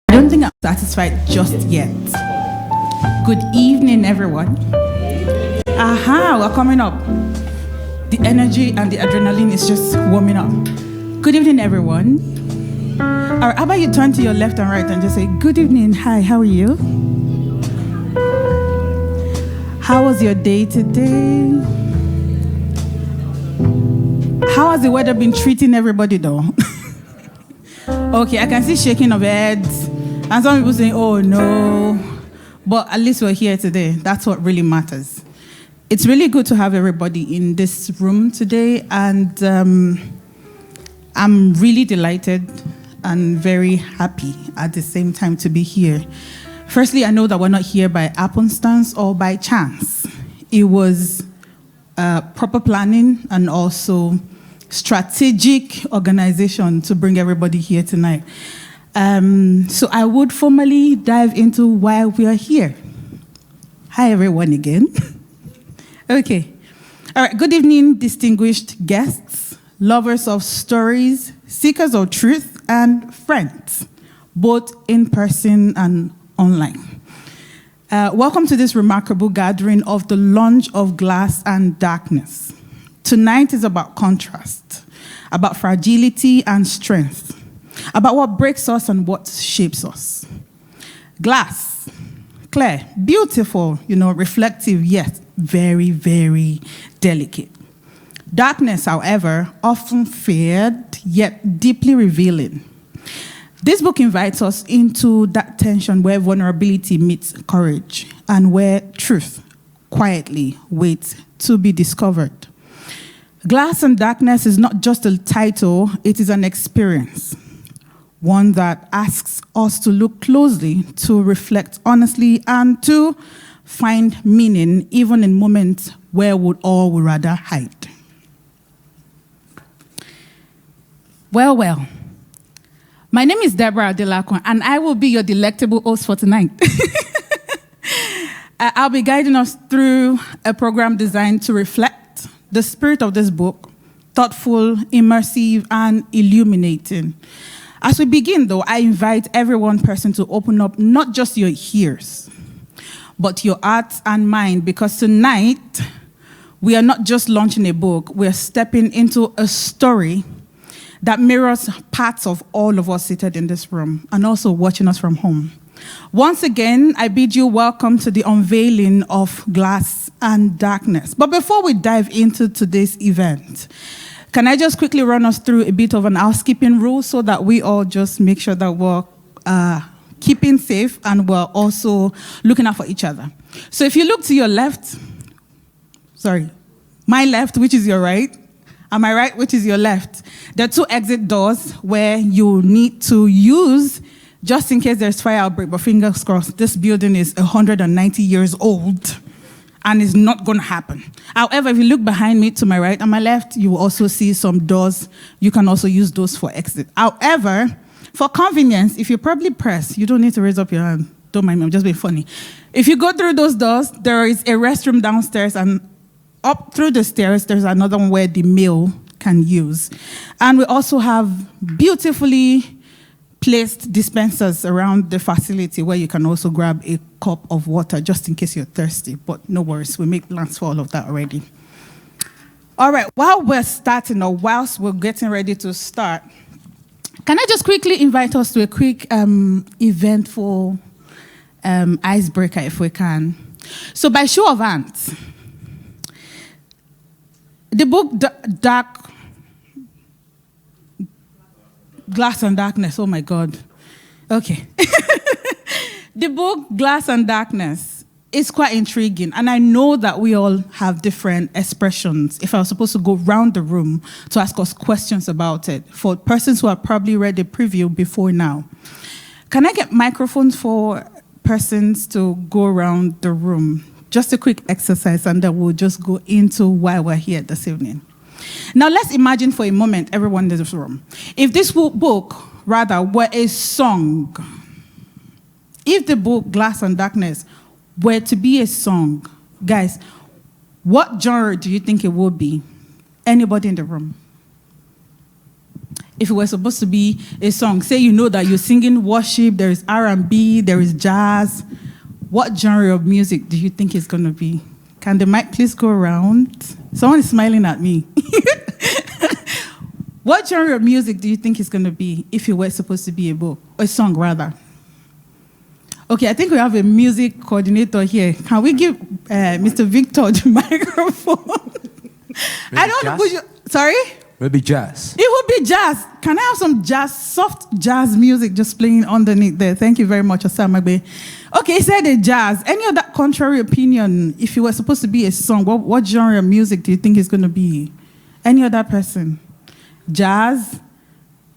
I don't think I'm satisfied just yet. Good evening, everyone. Aha, we're coming up. The energy and the adrenaline is just warming up. Good evening, everyone. Or how about you turn to your left and right and just say, good evening, hi, how are you? How was your day today? How has the weather been treating everybody though? Okay, I can see shaking of heads. And some people saying, oh no. But at least we're here today. That's what really matters. It's really good to have everybody in this room today. And I'm really delighted and very happy at the same time to be here. Firstly, I know that we're not here by happenstance or by chance. It was proper planning and also strategic organization to bring everybody here tonight. So I would formally dive into why we are here. Hi, everyone, again. Okay. All right. Good evening, distinguished guests, lovers of stories, seekers of truth, and friends, both in person and online. Welcome to this remarkable gathering of the Lounge of Glass and Darkness. Tonight is about contrast, about fragility and strength, about what breaks us and what shapes us. Glass, clear, beautiful, reflective, yet very, very delicate. Darkness, however, often feared, yet deeply revealing. This book invites us into that tension where vulnerability meets courage and where truth quietly waits to be discovered. Glass and Darkness is not just a title, it is an experience. One that asks us to look closely, to reflect honestly, and to find meaning even in moments where we all would rather hide. Well. My name is Deborah Adelakun, and I will be your delectable host for tonight. I'll be guiding us through a program designed to reflect the spirit of this book, thoughtful, immersive, and illuminating. As we begin, though, I invite every one person to open up not just your ears, but your heart and mind, because tonight we are not just launching a book, we're stepping into a story that mirrors parts of all of us seated in this room and also watching us from home. Once again, I bid you welcome to the unveiling of Glass and Darkness. But before we dive into today's event, can I just quickly run us through a bit of an housekeeping rule so that we all just make sure that we're keeping safe and we're also looking out for each other. So if you look to your left, my left, which is your right, and my right, which is your left, there are two exit doors where you need to use just in case there's fire outbreak, but fingers crossed, this building is 190 years old and it's not going to happen. However, if you look behind me to my right and my left, you will also see some doors. You can also use those for exit. However, for convenience, if you probably press, you don't need to raise up your hand. Don't mind me, I'm just being funny. If you go through those doors, there is a restroom downstairs, and up through the stairs, there's another one where the male can use. And we also have beautifully placed dispensers around the facility where you can also grab a cup of water just in case you're thirsty. But no worries, we make plans for all of that already. All right, while we're starting, or whilst we're getting ready to start, can I just quickly invite us to a quick eventful icebreaker if we can. So by show of hands, the book Glass and Darkness, oh my God. Okay. The book Glass and Darkness is quite intriguing, and I know that we all have different expressions. If I was supposed to go round the room to ask us questions about it, for persons who have probably read the preview before now, can I get microphones for persons to go around the room? Just a quick exercise, and then we'll just go into why we're here this evening. Now, let's imagine for a moment, everyone in this room, if this book, rather, were a song, if the book Glass and Darkness were to be a song, guys, what genre do you think it would be? Anybody in the room? if it was supposed to be a song? Say you know that you're singing worship, there is R&B, there is jazz. What genre of music do you think it's going to be? Can the mic please go around? Someone is smiling at me. What genre of music do you think it's going to be if it were supposed to be a book? A song, rather. Okay, I think we have a music coordinator here. Can we give Mr. Victor the microphone? I don't know. Sorry? Maybe jazz. It would be jazz. Can I have some jazz, soft jazz music just playing underneath there? Thank you very much, Osamagbe. Okay, he said a jazz. Any other contrary opinion? If it was supposed to be a song, what genre of music do you think it's going to be? Any other person? Jazz?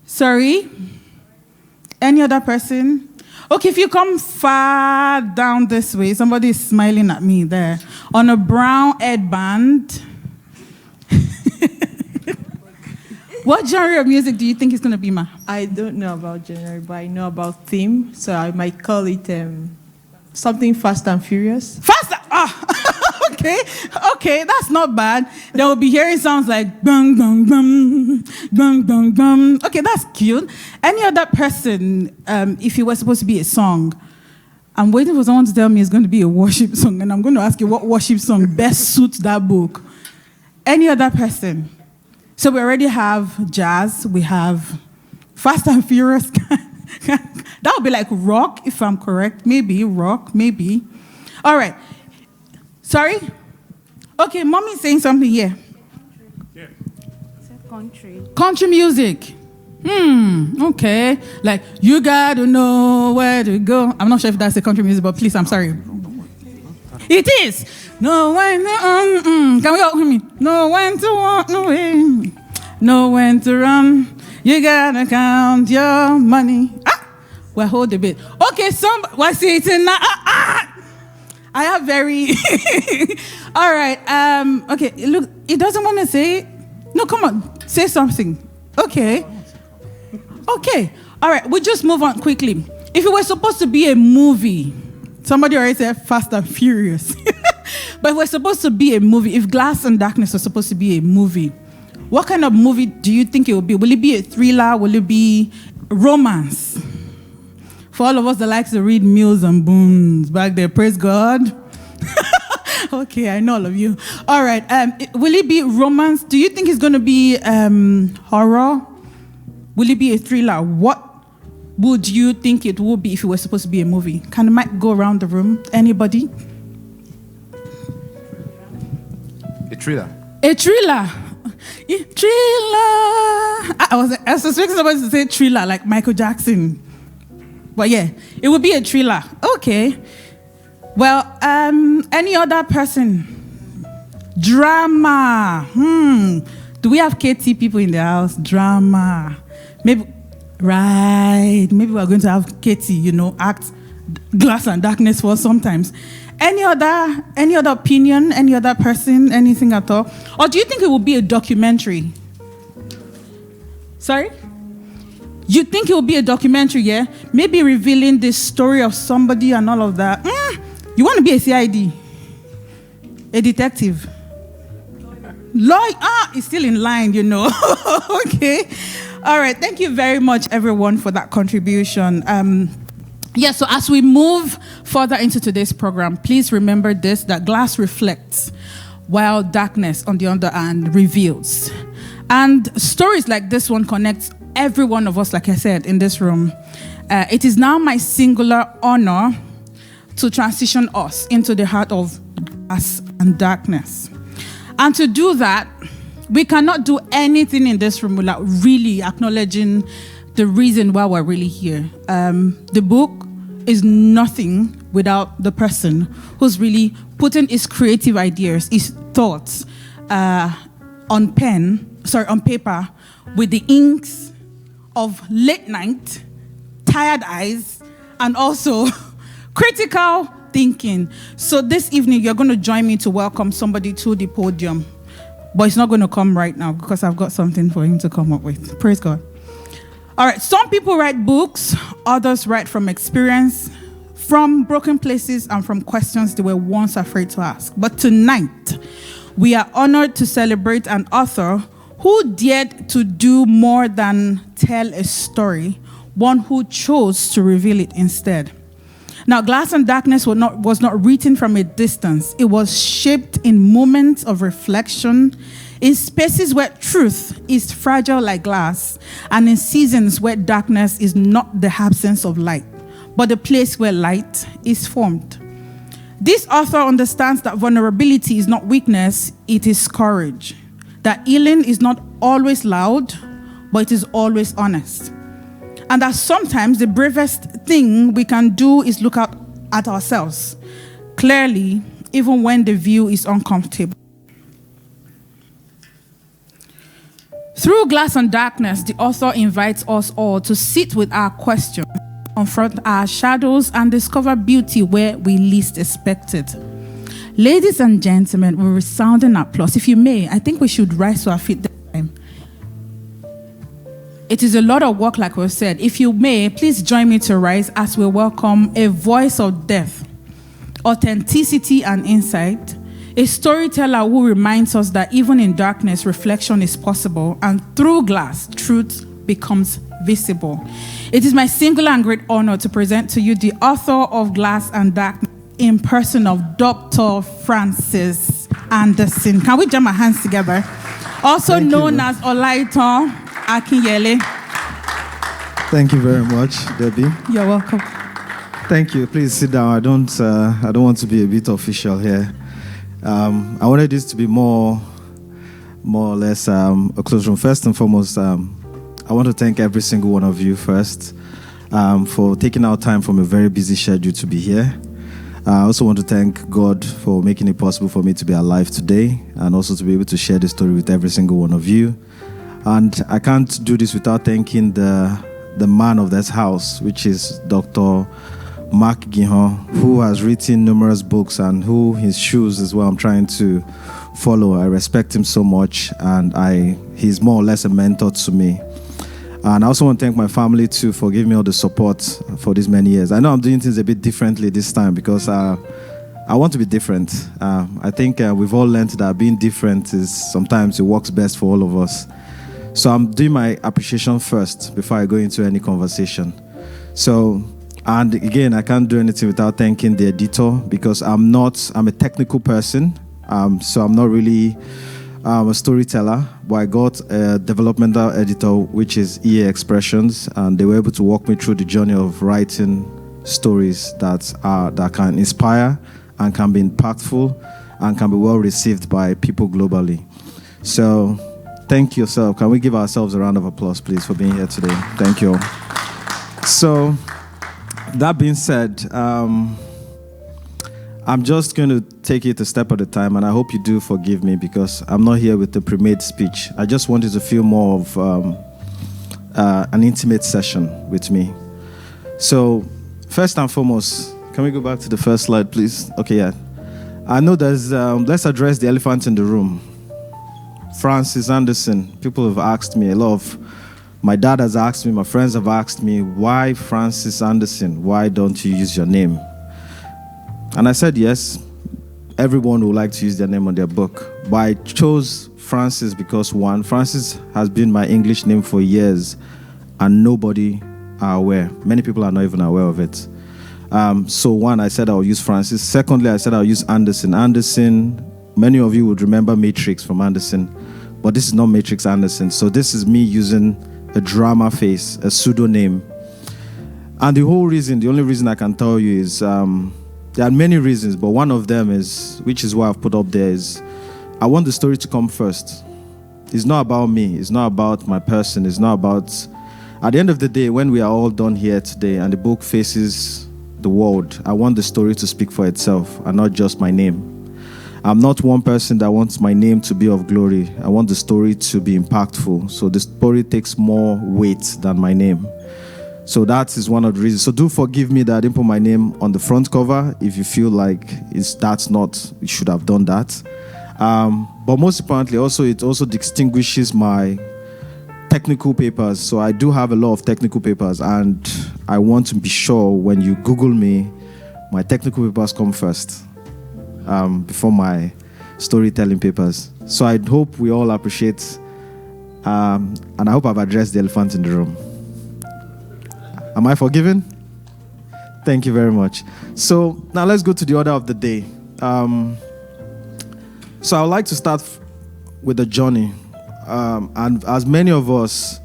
Sorry? Any other person? Okay, if you come far down this way, somebody is smiling at me there. On a brown headband. What genre of music do you think it's going to be, Ma? I don't know about genre, but I know about theme, so I might call it something Fast and Furious. Fast? Okay, that's not bad. They will be hearing sounds like bang, bang, bang, bang, bang, bang. Okay, that's cute. Any other person, if it was supposed to be a song, I'm waiting for someone to tell me it's going to be a worship song, and I'm going to ask you what worship song best suits that book. Any other person? So we already have jazz, we have Fast and Furious. That would be like rock, if I'm correct. Maybe rock, maybe. All right. Sorry? Okay, Mommy's saying something here. Yeah. Country. Country music. Okay. Like, you gotta know where to go. I'm not sure if that's the country music, but please, I'm sorry. It is. Know when to, can we all hear me? Know when to walk away. Know when to run. You gotta count your money. Well, hold a bit. Okay, what's it now? I have very... All right. Okay, look, it doesn't want to say it. No, come on. Say something. Okay. Okay. All right, we'll just move on quickly. If it was supposed to be a movie, somebody already said Fast and Furious. But if it was supposed to be a movie, if Glass and Darkness was supposed to be a movie, what kind of movie do you think it would be? Will it be a thriller? Will it be romance? For all of us that likes to read Mills and Boons back there, praise God. Okay, I know all of you. All right, will it be romance? Do you think it's going to be horror? Will it be a thriller? What would you think it would be if it was supposed to be a movie? Can the mic go around the room? Anybody? A thriller. A thriller. Thriller. I was expecting somebody to say thriller like Michael Jackson. But yeah, it would be a thriller. Okay. Well, any other person? Drama. Do we have KT people in the house? Drama. Maybe, right. Maybe we're going to have KT, act Glass and Darkness for sometimes. Any other opinion? Any other person? Anything at all? Or do you think it will be a documentary? Sorry? You think it will be a documentary, yeah? Maybe revealing the story of somebody and all of that. You want to be a CID? A detective? Lawyer? It's still in line, Okay. All right. Thank you very much, everyone, for that contribution. So as we move further into today's program, please remember this, that glass reflects while darkness, on the other hand, reveals. And stories like this one connect every one of us, like I said, in this room. It is now my singular honor to transition us into the heart of glass and darkness. And to do that, we cannot do anything in this room without really acknowledging the reason why we're really here. The book is nothing without the person who's really putting his creative ideas, his thoughts on paper with the inks of late night, tired eyes, and also critical thinking. So this evening, you're going to join me to welcome somebody to the podium. But it's not going to come right now because I've got something for him to come up with. Praise God. All right, some people write books, others write from experience, from broken places, and from questions they were once afraid to ask. But tonight, we are honored to celebrate an author Who dared to do more than tell a story? One who chose to reveal it instead. Now, Glass and Darkness was not written from a distance. It was shaped in moments of reflection, in spaces where truth is fragile like glass, and in seasons where darkness is not the absence of light, but the place where light is formed. This author understands that vulnerability is not weakness, it is courage. That healing is not always loud, but it is always honest. And that sometimes the bravest thing we can do is look out at ourselves clearly, even when the view is uncomfortable. Through Glass and Darkness, the author invites us all to sit with our questions, confront our shadows, and discover beauty where we least expect it. Ladies and gentlemen, with resounding applause, if you may, I think we should rise to our feet this time. It is a lot of work, like we've said. If you may, please join me to rise as we welcome a voice of depth, authenticity, and insight. A storyteller who reminds us that even in darkness, reflection is possible, and through glass, truth becomes visible. It is my singular and great honor to present to you the author of Glass and Darkness in person of Dr. Francis Anderson. Can we jam our hands together? Also known as Olaito Akinyele. Thank you very much, Debbie. You're welcome. Thank you. Please sit down. I don't want to be a bit official here. I wanted this to be more or less a close room. First and foremost, I want to thank every single one of you first for taking out time from a very busy schedule to be here. I also want to thank God for making it possible for me to be alive today and also to be able to share this story with every single one of you. And I can't do this without thanking the man of this house, which is Dr. Mark Gihon, who has written numerous books and who his shoes is what I'm trying to follow. I respect him so much, and he's more or less a mentor to me. And I also want to thank my family too for giving me all the support for these many years. I know I'm doing things a bit differently this time because I want to be different. I think we've all learned that being different is sometimes it works best for all of us. So I'm doing my appreciation first before I go into any conversation. So, and again, I can't do anything without thanking the editor because I'm a technical person. So I'm not really a storyteller, but I got a developmental editor, which is EA Expressions, and they were able to walk me through the journey of writing stories that can inspire and can be impactful and can be well received by people globally. So thank yourself. Can we give ourselves a round of applause, please, for being here today? Thank you all. So that being said, I'm just going to take it a step at a time, and I hope you do forgive me because I'm not here with a pre-made speech. I just wanted to feel more of an intimate session with me. So, first and foremost, can we go back to the first slide, please? Okay, yeah. I know let's address the elephant in the room. Francis Anderson. People have asked me my dad has asked me, my friends have asked me, why Francis Anderson? Why don't you use your name? And I said, yes, everyone would like to use their name on their book. But I chose Francis because, one, Francis has been my English name for years, and nobody are aware. Many people are not even aware of it. So, one, I said I'll use Francis. Secondly, I said I'll use Anderson. Anderson, many of you would remember Matrix from Anderson, but this is not Matrix Anderson. So this is me using a drama face, a pseudonym. And the only reason I can tell you is, there are many reasons, but one of them is, which is why I've put up there, is I want the story to come first. It's not about me. It's not about my person. It's not about... At the end of the day, when we are all done here today and the book faces the world, I want the story to speak for itself and not just my name. I'm not one person that wants my name to be of glory. I want the story to be impactful. So the story takes more weight than my name. So that is one of the reasons. So do forgive me that I didn't put my name on the front cover. If you feel like you should have done that. But most importantly, it also distinguishes my technical papers. So I do have a lot of technical papers, and I want to be sure when you Google me, my technical papers come first before my storytelling papers. So I hope we all appreciate And I hope I've addressed the elephant in the room. Am I forgiven? Thank you very much. So now let's go to the order of the day. So I would like to start with the journey. And as many of us,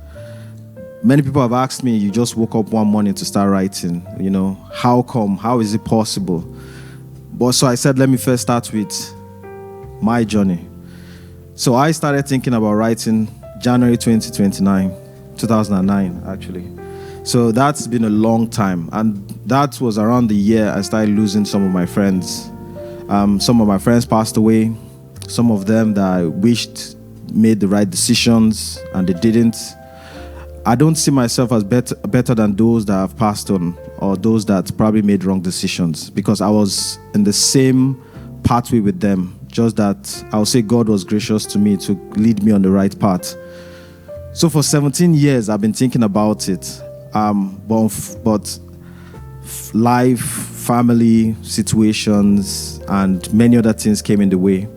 many people have asked me, you just woke up one morning to start writing. You know, how come? How is it possible? But so I said, let me first start with my journey. So I started thinking about writing January 2009, actually. So that's been a long time. And that was around the year I started losing some of my friends. Some of my friends passed away. Some of them that I wished made the right decisions and they didn't. I don't see myself as better than those that have passed on or those that probably made wrong decisions, because I was in the same pathway with them. Just that I'll say God was gracious to me to lead me on the right path. So for 17 years, I've been thinking about it. But life, family, situations, and many other things came in the way.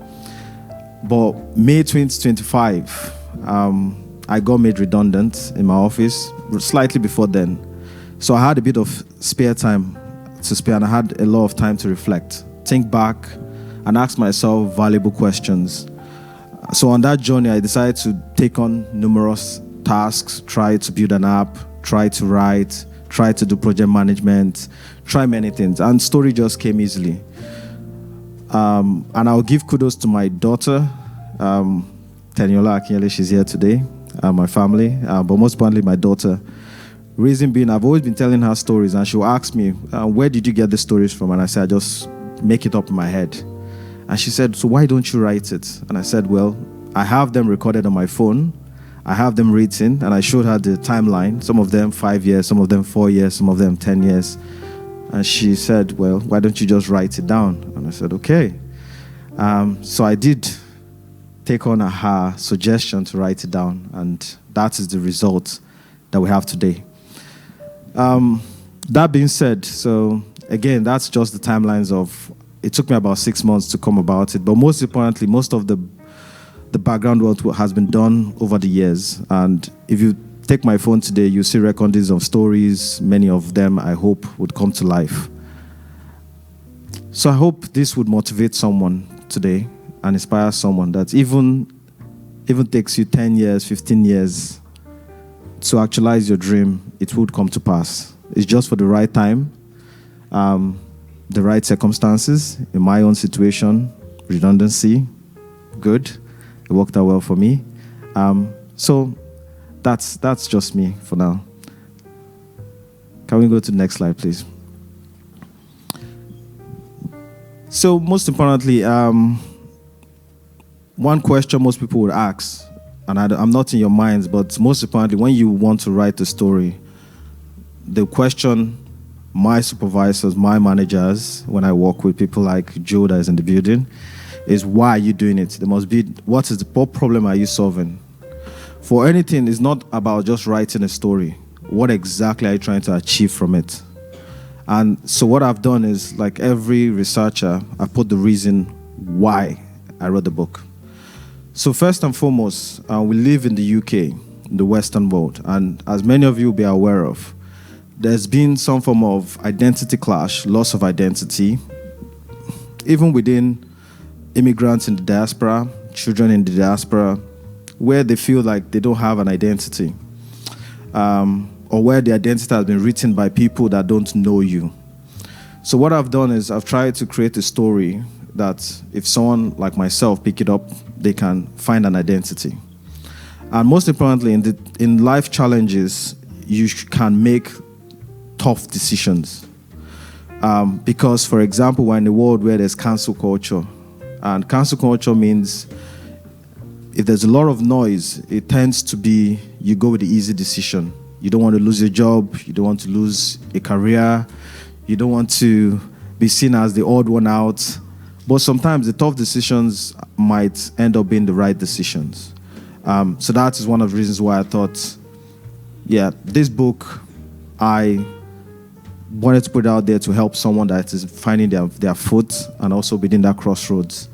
But May 2025, I got made redundant in my office, slightly before then. So I had a bit of spare time to spare, and I had a lot of time to reflect, think back, and ask myself valuable questions. So on that journey, I decided to take on numerous tasks, try to build an app, try to write, try to do project management, try many things, and story just came easily. And I'll give kudos to my daughter, Teniola Akinyele. She's here today, my family, but most importantly, my daughter. Reason being, I've always been telling her stories, and she'll ask me, where did you get the stories from? And I said, I just make it up in my head. And she said, so why don't you write it? And I said, well, I have them recorded on my phone. I have them written, and I showed her the timeline. Some of them 5 years, some of them 4 years, some of them 10 years. And she said, well, why don't you just write it down? And I said, okay. So I did take on her suggestion to write it down, and that is the result that we have today. That being said, so again, that's just the timelines of, it took me about 6 months to come about it, but most importantly, most of the background work has been done over the years. And if you take my phone today, you see recordings of stories. Many of them, I hope, would come to life. So I hope this would motivate someone today and inspire someone that even takes you 10 years, 15 years to actualize your dream, it would come to pass. It's just for the right time, the right circumstances. In my own situation, redundancy, good. It worked out well for me. So that's just me for now. Can we go to the next slide, please? So most importantly, one question most people would ask, and I'm not in your minds, but most importantly, when you want to write a story, the question my supervisors, my managers, when I work with people like Joe that is in the building, is why are you doing it? There must be, what problem are you solving? For anything, it's not about just writing a story. What exactly are you trying to achieve from it? And so what I've done is, like every researcher, I put the reason why I wrote the book. So first and foremost, we live in the UK, in the Western world, and as many of you will be aware of, there's been some form of identity clash, loss of identity, even within immigrants in the diaspora, children in the diaspora, where they feel like they don't have an identity, or where the identity has been written by people that don't know you. So what I've done is I've tried to create a story that if someone like myself pick it up, they can find an identity. And most importantly, in life challenges, you can make tough decisions. Because, for example, we're in a world where there's cancel culture. And cancel culture means if there's a lot of noise, it tends to be you go with the easy decision. You don't want to lose your job. You don't want to lose a career. You don't want to be seen as the odd one out. But sometimes the tough decisions might end up being the right decisions. So that is one of the reasons why I thought, yeah, this book, I wanted to put it out there to help someone that is finding their foot and also within that crossroads.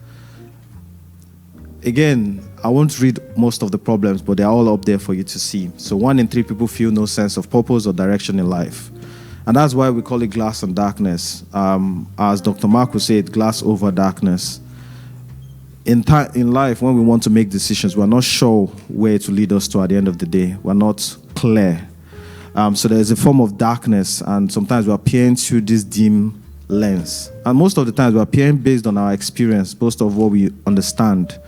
Again, I won't read most of the problems, but they're all up there for you to see. So 1 in 3 people feel no sense of purpose or direction in life. And that's why we call it glass and darkness. As Dr. Mark would say, glass over darkness. In life, when we want to make decisions, we're not sure where it will lead us to at the end of the day. We're not clear. So there's a form of darkness, and sometimes we're peering through this dim lens. And most of the times, we're peering based on our experience, most of what we understand.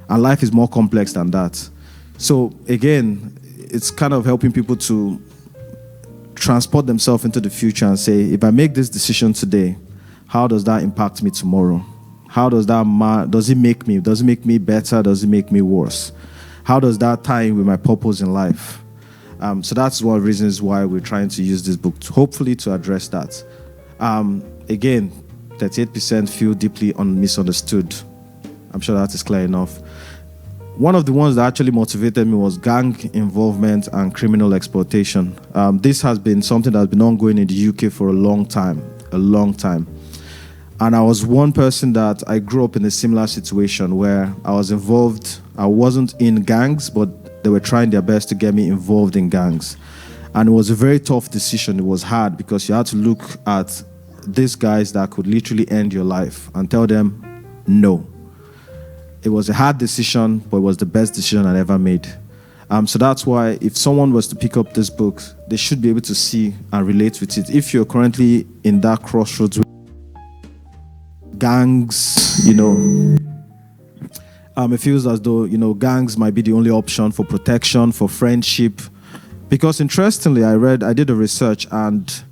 And life is more complex than that. So again, it's kind of helping people to transport themselves into the future and say, if I make this decision today, how does that impact me tomorrow? How does that does it make me better? Does it make me worse? How does that tie in with my purpose in life? So that's one of the reasons why we're trying to use this book, hopefully to address that. Again, 38% feel deeply misunderstood. I'm sure that is clear enough. One of the ones that actually motivated me was gang involvement and criminal exploitation. This has been something that's been ongoing in the UK for a long time. And I was one person that I grew up in a similar situation where I was involved. I wasn't in gangs, but they were trying their best to get me involved in gangs. And it was a very tough decision. It was hard because you had to look at these guys that could literally end your life and tell them no. It was a hard decision, but it was the best decision I ever made. So that's why if someone was to pick up this book, they should be able to see and relate with it. If you're currently in that crossroads with gangs, it feels as though, gangs might be the only option for protection, for friendship. Because interestingly, I did a research, and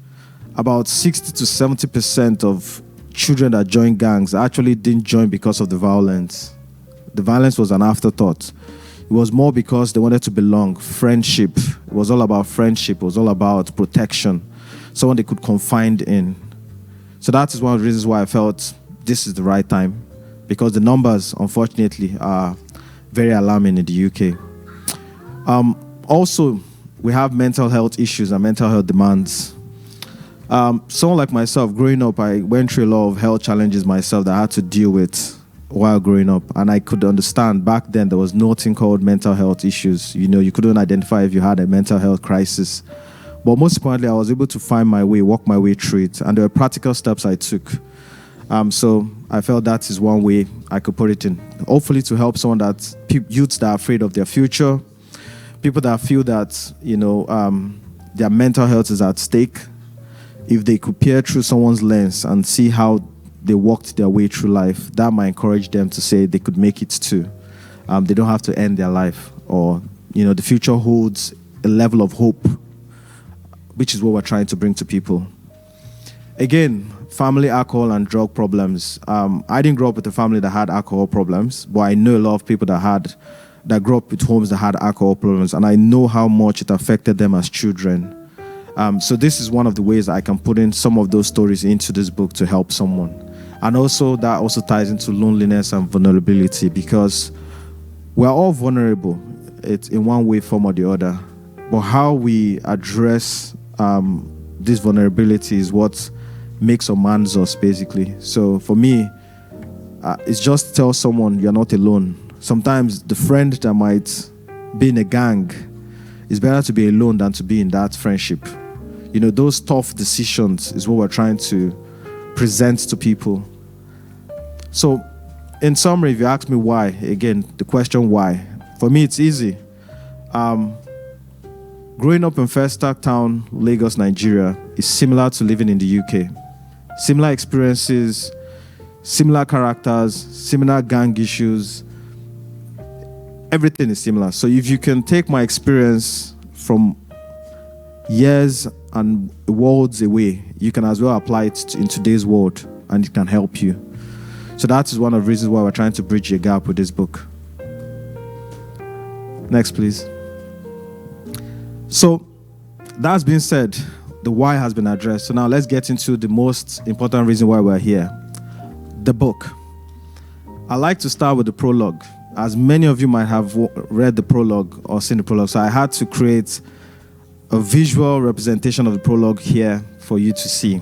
about 60 to 70% of children that join gangs actually didn't join because of the violence. The violence was an afterthought. It was more because they wanted to belong, friendship. It was all about friendship. It was all about protection, someone they could confide in. So that is one of the reasons why I felt this is the right time, because the numbers, unfortunately, are very alarming in the UK. Also, we have mental health issues and mental health demands. Someone like myself, growing up, I went through a lot of health challenges myself that I had to deal with while growing up, and I could understand back then there was nothing called mental health issues. You couldn't identify if you had a mental health crisis. But most importantly, I was able to find my way, walk my way through it, and there were practical steps I took. So I felt that is one way I could put it in. Hopefully to help someone youths that are afraid of their future, people that feel that, their mental health is at stake. If they could peer through someone's lens and see how they walked their way through life, that might encourage them to say they could make it too. They don't have to end their life, or, the future holds a level of hope, which is what we're trying to bring to people. Again, family alcohol and drug problems. I didn't grow up with a family that had alcohol problems, but I know a lot of people that grew up with homes that had alcohol problems, and I know how much it affected them as children. So this is one of the ways I can put in some of those stories into this book to help someone. And also that also ties into loneliness and vulnerability, because we're all vulnerable. It's in one way, form or the other. But how we address this vulnerability is what makes or mans us, basically. So for me, it's just to tell someone you're not alone. Sometimes the friend that might be in a gang, it's better to be alone than to be in that friendship. Those tough decisions is what we're trying to present to people. So, in summary, if you ask me why, again, the question why, for me it's easy. Growing up in Festac Town, Lagos, Nigeria, is similar to living in the UK. Similar experiences, similar characters, similar gang issues. Everything is similar. So if you can take my experience from years and worlds away, you can as well apply it in today's world, and it can help you. So that is one of the reasons why we're trying to bridge a gap with this book. Next, please. So that's been said, the why has been addressed. So now let's get into the most important reason why we're here, the book. I like to start with the prologue, as many of you might have read the prologue or seen the prologue. So I had to create a visual representation of the prologue here for you to see.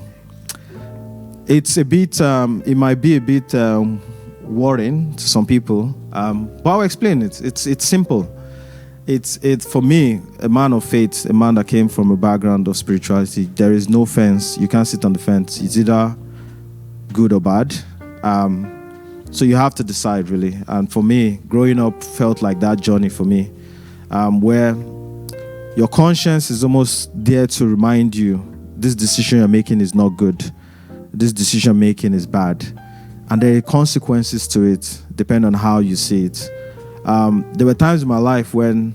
It's a bit, it might be a bit worrying to some people. But I'll explain it. It's simple. It's for me, a man of faith, a man that came from a background of spirituality. There is no fence. You can't sit on the fence. It's either good or bad. So you have to decide, really. And for me, growing up felt like that journey for me, where your conscience is almost there to remind you this decision you're making is not good. This decision making is bad. And there are consequences to it, depending on how you see it. There were times in my life when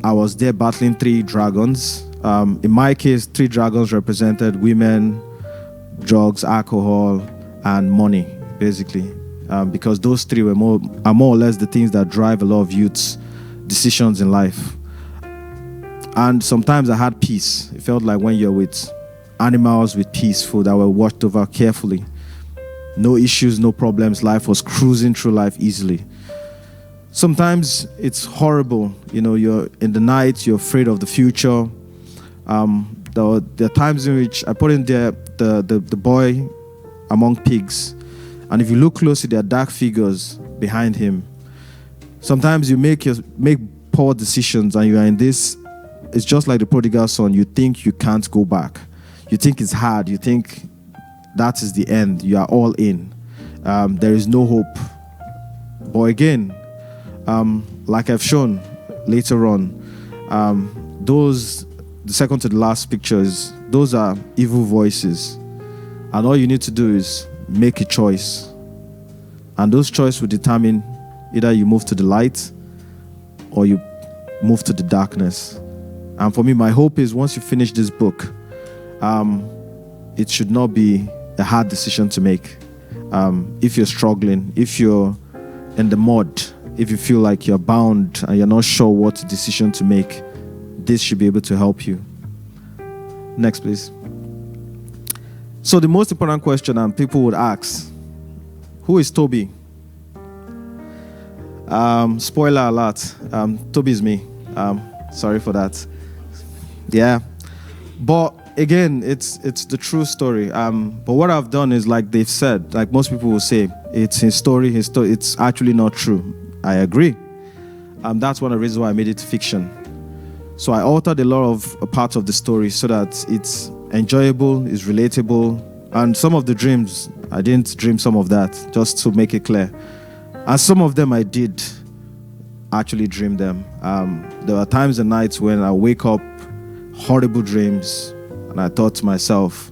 I was there battling 3 dragons. In my case, 3 dragons represented women, drugs, alcohol, and money, basically. Because those 3 are more or less the things that drive a lot of youth's decisions in life. And sometimes I had peace. It felt like when you're with animals with peaceful that were watched over carefully. No issues, no problems. Life was cruising through life easily. Sometimes it's horrible. You're in the night, you're afraid of the future. There are times in which I put in there the boy among pigs. And if you look closely, there are dark figures behind him. Sometimes you make poor decisions and you are in this. It's just like the prodigal son. You think you can't go back. You think it's hard. You think that is the end. You are all in. There is no hope. But again, like I've shown later on, the second to the last pictures, those are evil voices. And all you need to do is make a choice. And those choices will determine either you move to the light or you move to the darkness. And for me, my hope is once you finish this book, it should not be a hard decision to make. If you're struggling, if you're in the mud, if you feel like you're bound and you're not sure what decision to make, this should be able to help you. Next, please. So the most important question and people would ask, who is Toby? Spoiler alert, Toby is me. Sorry for that. Yeah. But again, it's the true story. But what I've done is, like they've said, like most people will say, it's his story. It's actually not true. I agree. That's one of the reasons why I made it fiction. So I altered a lot of parts of the story so that it's enjoyable, it's relatable. And some of the dreams, I didn't dream some of that, just to make it clear. And some of them I did actually dream them. There were times and nights when I wake up, horrible dreams, and I thought to myself,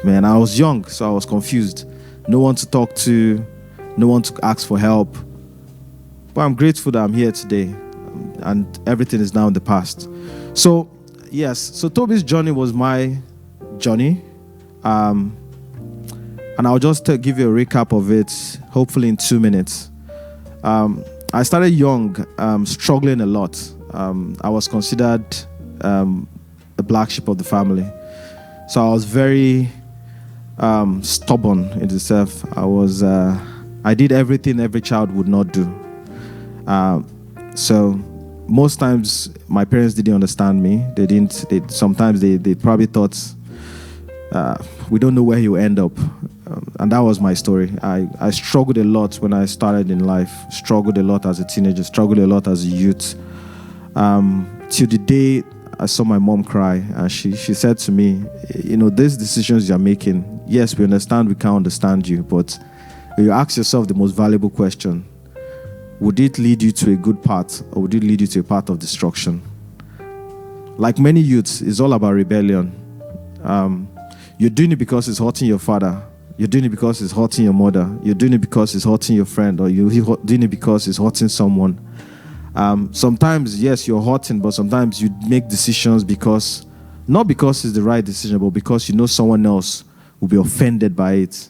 man, I was young, so I was confused. No one to talk to, no one to ask for help. But I'm grateful that I'm here today, and everything is now in the past. So, yes, so Toby's journey was my journey. And I'll just give you a recap of it, hopefully in 2 minutes. I started young, struggling a lot. I was considered the black sheep of the family. So I was very stubborn in itself. I did everything every child would not do. So most times my parents didn't understand me. Sometimes they probably thought, we don't know where he'll end up. And that was my story. I struggled a lot when I started in life, struggled a lot as a teenager, struggled a lot as a youth. Till the day I saw my mom cry, and she said to me, these decisions you're making, yes, we understand, we can't understand you, but you ask yourself the most valuable question: would it lead you to a good path, or would it lead you to a path of destruction? Like many youths, it's all about rebellion. You're doing it because it's hurting your father. You're doing it because it's hurting your mother. You're doing it because it's hurting your friend, or you're doing it because it's hurting someone. Sometimes, yes, you're hurting, but sometimes you make decisions not because it's the right decision, but because you know someone else will be offended by it.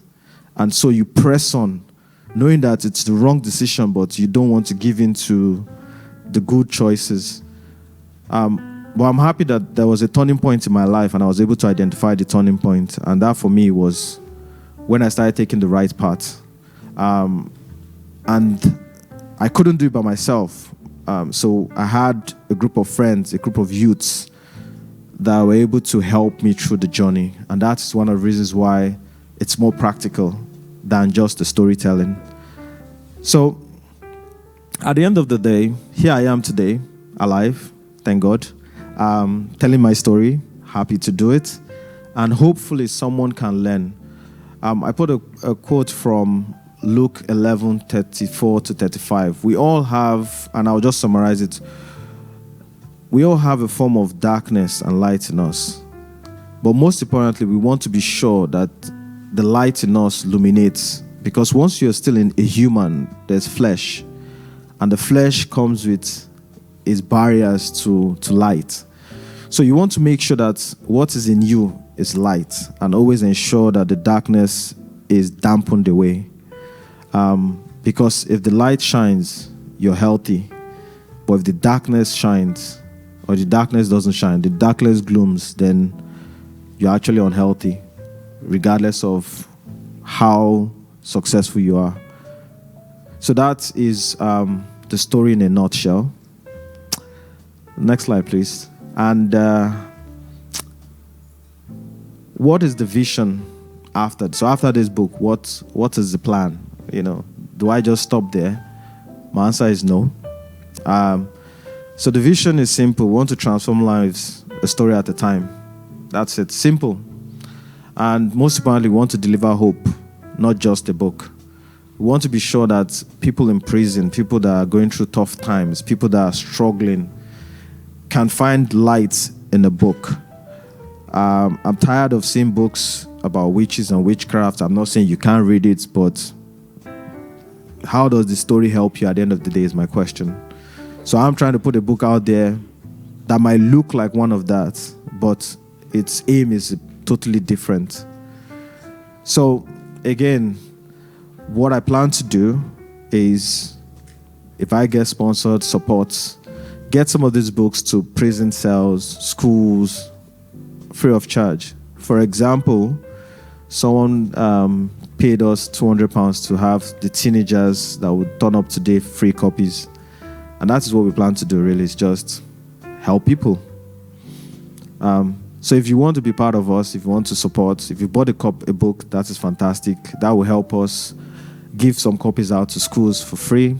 And so you press on, knowing that it's the wrong decision, but you don't want to give in to the good choices. But I'm happy that there was a turning point in my life, and I was able to identify the turning point. And that for me was when I started taking the right path. And I couldn't do it by myself. So I had a group of friends, a group of youths that were able to help me through the journey. And that's one of the reasons why it's more practical than just the storytelling. So, at the end of the day, here I am today, alive, thank God, telling my story, happy to do it, and hopefully someone can learn. I put a quote from Luke 11:34 to 35. We all have, and I'll just summarize it, we all have a form of darkness and light in us. But most importantly, we want to be sure that the light in us illuminates, because once you're still in a human, there's flesh, and the flesh comes with its barriers to light. So you want to make sure that what is in you is light, and always ensure that the darkness is dampened away. Because if the light shines, you're healthy. But if the darkness shines, or the darkness doesn't shine, the darkness glooms, then you're actually unhealthy, regardless of how successful you are. So that is the story in a nutshell. Next slide, please. And what is the vision after? So after this book, what is the plan? Do I just stop there? My answer is no. So the vision is simple. We want to transform lives a story at a time. That's it. Simple. And most importantly, we want to deliver hope, not just a book. We want to be sure that people in prison, people that are going through tough times, people that are struggling, can find light in a book. I'm tired of seeing books about witches and witchcraft. I'm not saying you can't read it, but how does the story help you at the end of the day is my question. So I'm trying to put a book out there that might look like one of that, but its aim is totally different. So again, what I plan to do is, if I get sponsored support, get some of these books to prison cells, schools, free of charge. For example, someone paid us £200 to have the teenagers that would turn up today free copies. And that is what we plan to do, really, is just help people. So if you want to be part of us, if you want to support, if you bought a book, that is fantastic. That will help us give some copies out to schools for free.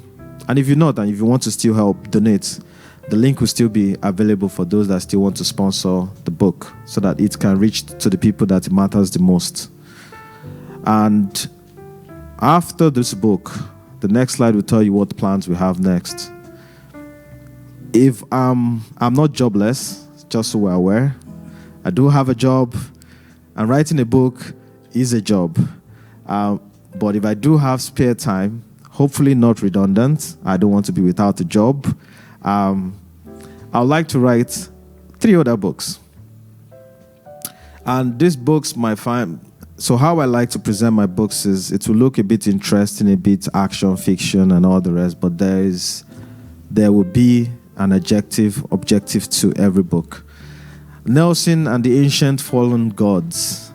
And if you're not, and if you want to still help donate, the link will still be available for those that still want to sponsor the book, so that it can reach to the people that it matters the most. And after this book, the next slide will tell you what plans we have next. If I'm not jobless, just so we're aware, I do have a job, and writing a book is a job. But if I do have spare time, hopefully not redundant, I don't want to be without a job, I would like to write 3 other books. And these books might find... So how I like to present my books is, it will look a bit interesting, a bit action, fiction, and all the rest, but there will be an objective to every book. Nelson and the Ancient Fallen Gods.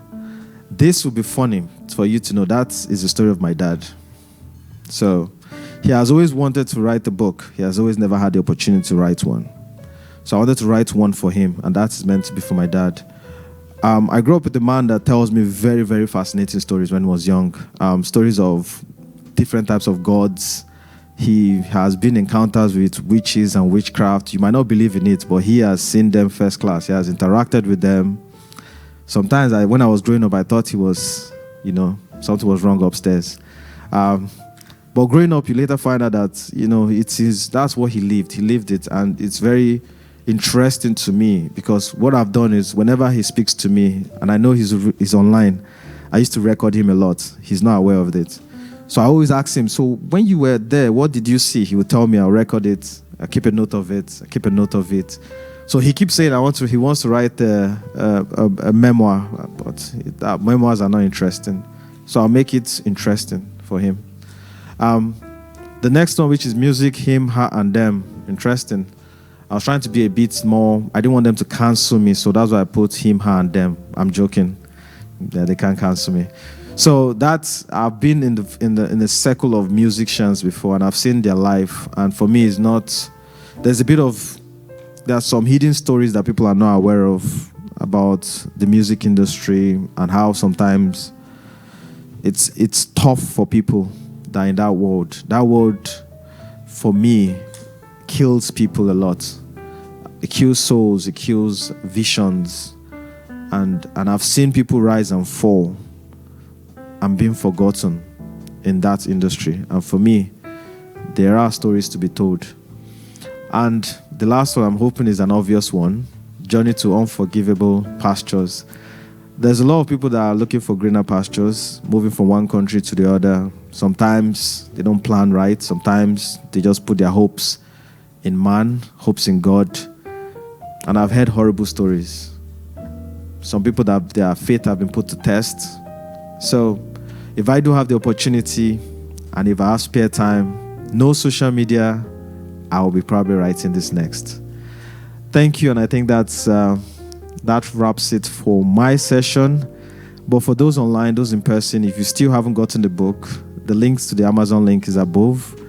This will be funny for you to know. That is the story of my dad. So he has always wanted to write a book. He has always never had the opportunity to write one. So I wanted to write one for him, and that is meant to be for my dad. I grew up with a man that tells me very, very fascinating stories when I was young. Stories of different types of gods. He has been in encounters with witches and witchcraft. You might not believe in it, but he has seen them first class. He has interacted with them. Sometimes when I was growing up, I thought he was, something was wrong upstairs. But growing up, you later find out that, that's what he lived. He lived it, and it's very interesting to me, because what I've done is, whenever he speaks to me, and I know he's online, I used to record him a lot. He's not aware of it. So I always ask him, so when you were there, what did you see? He would tell me, I'll record it, I keep a note of it. So he keeps saying he wants to write a memoir, but memoirs are not interesting. So I'll make it interesting for him. The next one, which is music, him, her, and them, interesting. I was trying to be a bit more, I didn't want them to cancel me, so that's why I put him, her, and them. I'm joking. Yeah, they can't cancel me. So I've been in the circle of musicians before, and I've seen their life. And for me, it's not. There are some hidden stories that people are not aware of about the music industry, and how sometimes it's tough for people that are in that world. That world, for me, kills people a lot. It kills souls, it kills visions. And I've seen people rise and fall and being forgotten in that industry. And for me, there are stories to be told. And the last one I'm hoping is an obvious one. Journey to unforgivable pastures. There's a lot of people that are looking for greener pastures, moving from one country to the other. Sometimes they don't plan right. Sometimes they just put their hopes in man, hopes in God. And I've heard horrible stories. Some people that their faith have been put to test. So if I do have the opportunity and if I have spare time, no social media, I will be probably writing this next. Thank you, and I think that wraps it for my session. But for those online, those in person, if you still haven't gotten the book, the links to the Amazon link is above.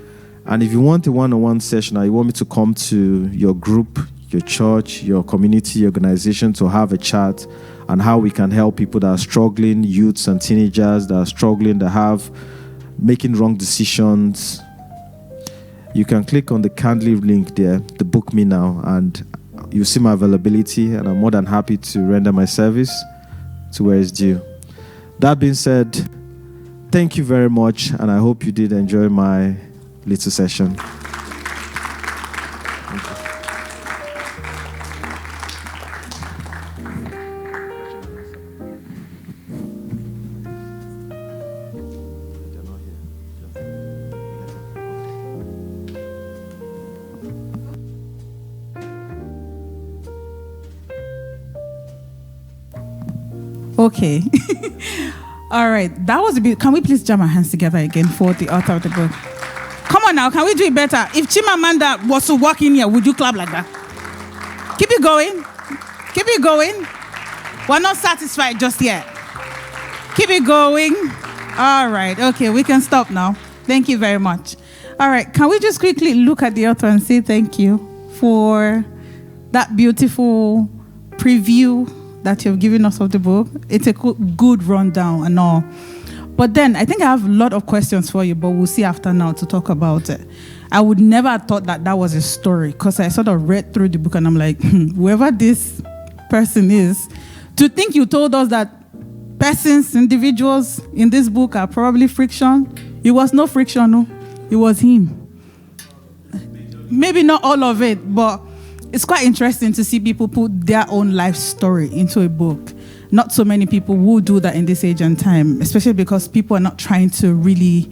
And if you want a one-on-one session or you want me to come to your group, your church, your community, your organization to have a chat on how we can help people that are struggling, youths and teenagers that are struggling, that have making wrong decisions, you can click on the Kindly link there, the Book Me Now, and you see my availability, and I'm more than happy to render my service to where it's due. That being said, thank you very much, and I hope you did enjoy my little session. Okay. All right. That was a bit. Can we please jam our hands together again for the author of the book? Come on now. Can we do it better? If Chimamanda was to walk in here, would you clap like that? Keep it going. Keep it going. We're not satisfied just yet. Keep it going. All right. Okay. We can stop now. Thank you very much. All right. Can we just quickly look at the author and say thank you for that beautiful preview that you've given us of the book. It's a good rundown and all. But then I think I have a lot of questions for you, but we'll see after now to talk about it. I would never have thought that was a story, because I sort of read through the book and I'm like, whoever this person is, to think you told us that persons, individuals in this book are probably friction. It was no friction, no. It was him. Maybe not all of it, but it's quite interesting to see people put their own life story into a book. Not so many people will do that in this age and time, especially because people are not trying to really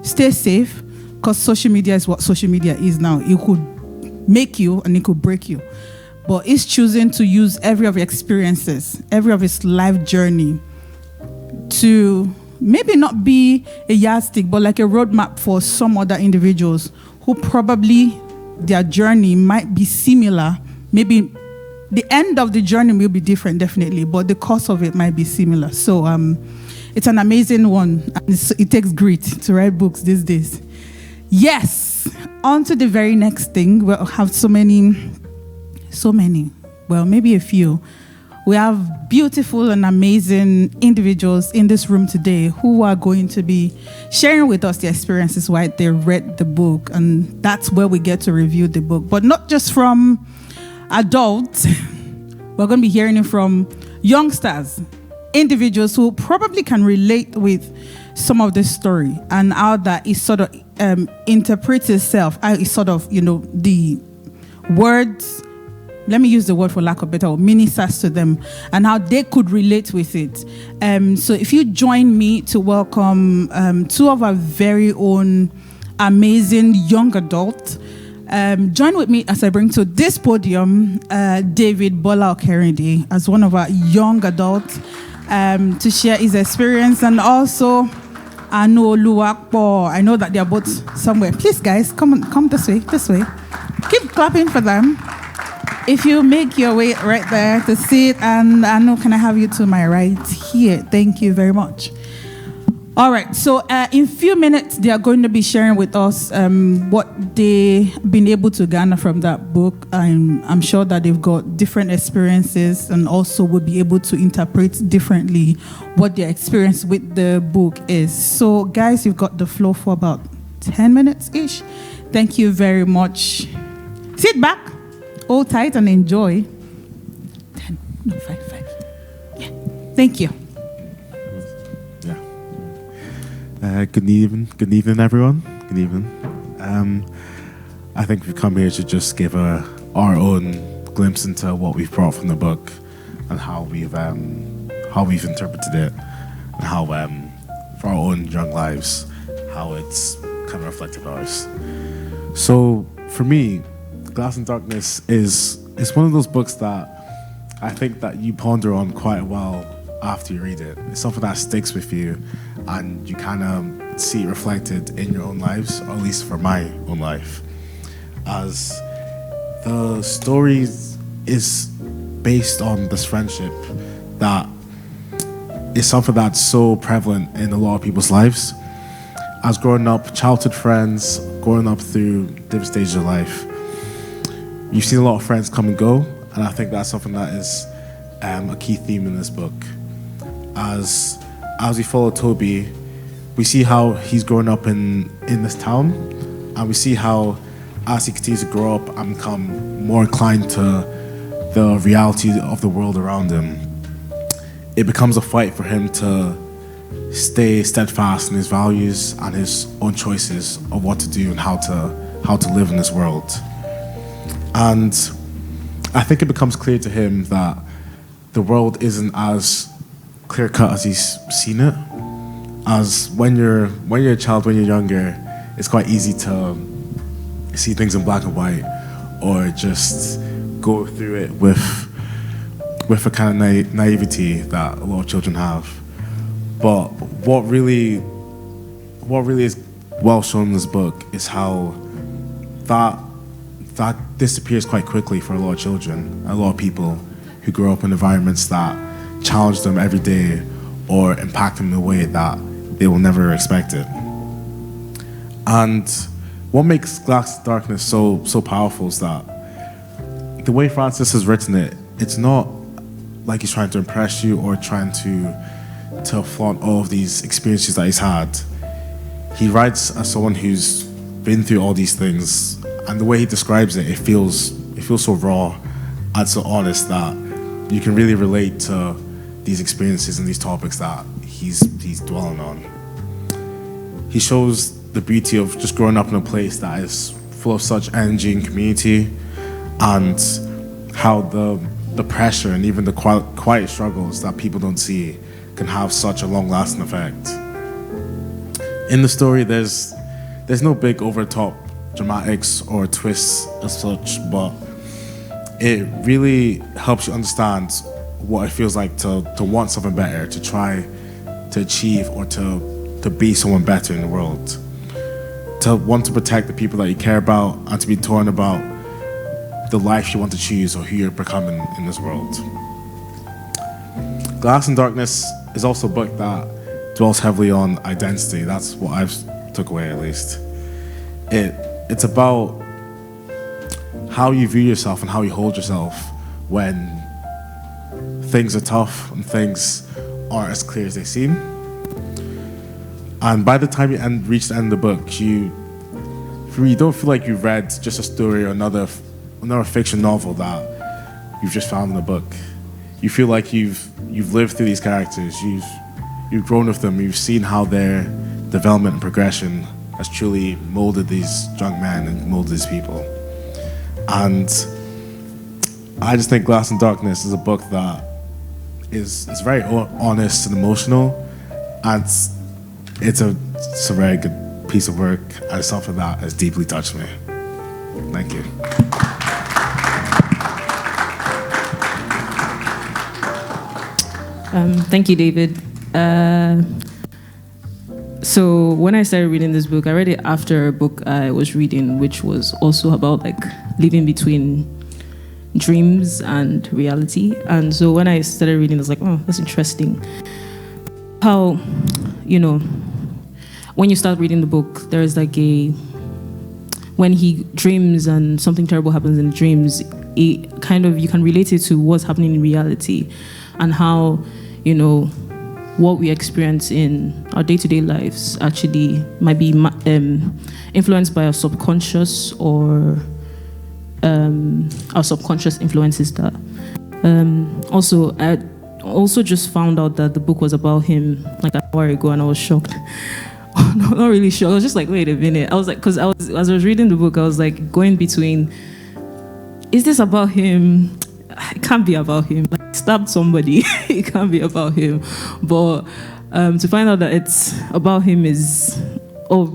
stay safe, because social media is what social media is now. It could make you and it could break you. But it's choosing to use every of your experiences, every of his life journey to maybe not be a yardstick, but like a roadmap for some other individuals who probably their journey might be similar. Maybe the end of the journey will be different, definitely, but the course of it might be similar. So it's an amazing one. And it takes grit to write books these days. Yes, on to the very next thing. We'll have so many, well, maybe a few. We have beautiful and amazing individuals in this room today who are going to be sharing with us their experiences while they read the book. And that's where we get to review the book. But not just from adults. We're going to be hearing it from youngsters, individuals who probably can relate with some of this story and how that it sort of interprets itself. How it sort of, the words, let me use the word for lack of better, ministers to them, and how they could relate with it. So if you join me to welcome two of our very own amazing young adults, join with me as I bring to this podium David Bola Okerinde as one of our young adults to share his experience, and also Anu Oluwakpo. I know that they are both somewhere. Please, guys, come this way. Keep clapping for them. If you make your way right there to sit, and Anu, can I have you to my right here? Thank you very much. All right, so in a few minutes, they are going to be sharing with us what they've been able to garner from that book. I'm sure that they've got different experiences and also will be able to interpret differently what their experience with the book is. So, guys, you've got the floor for about 10 minutes-ish. Thank you very much. Sit back, hold tight, and enjoy. 10, no, 5. Yeah, thank you. Good evening, everyone. Good evening. I think we've come here to just give our own glimpse into what we've brought from the book and how we've interpreted it, and how for our own young lives, how it's kind of reflected ours. So for me, Glass and Darkness is one of those books that I think that you ponder on quite a while after you read it. It's something that sticks with you, and you kind of see it reflected in your own lives, or at least for my own life, as the story is based on this friendship that is something that's so prevalent in a lot of people's lives. As growing up, childhood friends, growing up through different stages of life, you've seen a lot of friends come and go, and I think that's something that is a key theme in this book. As we follow Toby, we see how he's growing up in this town, and we see how, as he continues to grow up and become more inclined to the reality of the world around him, it becomes a fight for him to stay steadfast in his values and his own choices of what to do and how to live in this world. And I think it becomes clear to him that the world isn't as clear-cut as he's seen it. As when you're a child, when you're younger, it's quite easy to see things in black and white, or just go through it with a kind of naivety that a lot of children have. But what really is well shown in this book is how that disappears quite quickly for a lot of children, a lot of people who grow up in environments that challenge them every day or impact them in a way that they will never expect it. And what makes Glass Darkness so powerful is that the way Francis has written it, it's not like he's trying to impress you or trying to flaunt all of these experiences that he's had. He writes as someone who's been through all these things, and the way he describes it, it feels so raw and so honest that you can really relate to these experiences and these topics that he's dwelling on. He shows the beauty of just growing up in a place that is full of such energy and community, and how the pressure and even the quiet struggles that people don't see can have such a long-lasting effect. In the story, there's no big over-the-top dramatics or twists as such, but it really helps you understand what it feels like to want something better, to try to achieve or to be someone better in the world, to want to protect the people that you care about, and to be torn about the life you want to choose or who you're becoming in this world. Glass and Darkness is also a book that dwells heavily on identity. That's what I've took away, at least. It's about how you view yourself and how you hold yourself when things are tough and things aren't as clear as they seem. And by the time you reach the end of the book, you don't feel like you've read just a story or another fiction novel that you've just found in a book. You feel like you've lived through these characters, you've grown with them, you've seen how their development and progression has truly molded these young men and molded these people. And I just think Glass and Darkness is a book that is very honest and emotional, and it's a very good piece of work, and it's something that has deeply touched me. Thank you. Thank you, David. So when I started reading this book, I read it after a book I was reading, which was also about like living between dreams and reality. And so when I started reading, I was like, oh, that's interesting. How when you start reading the book, there's like when he dreams and something terrible happens in dreams, it kind of, you can relate it to what's happening in reality, and how, what we experience in our day-to-day lives actually might be influenced by our subconscious, or our subconscious influences that. I also just found out that the book was about him like an hour ago, and I was shocked. No, not really shocked. I was just like, wait a minute. I was like, because as I was reading the book, I was like going between, is this about him? It can't be about him. Like, stabbed somebody. It can't be about him. But to find out that it's about him is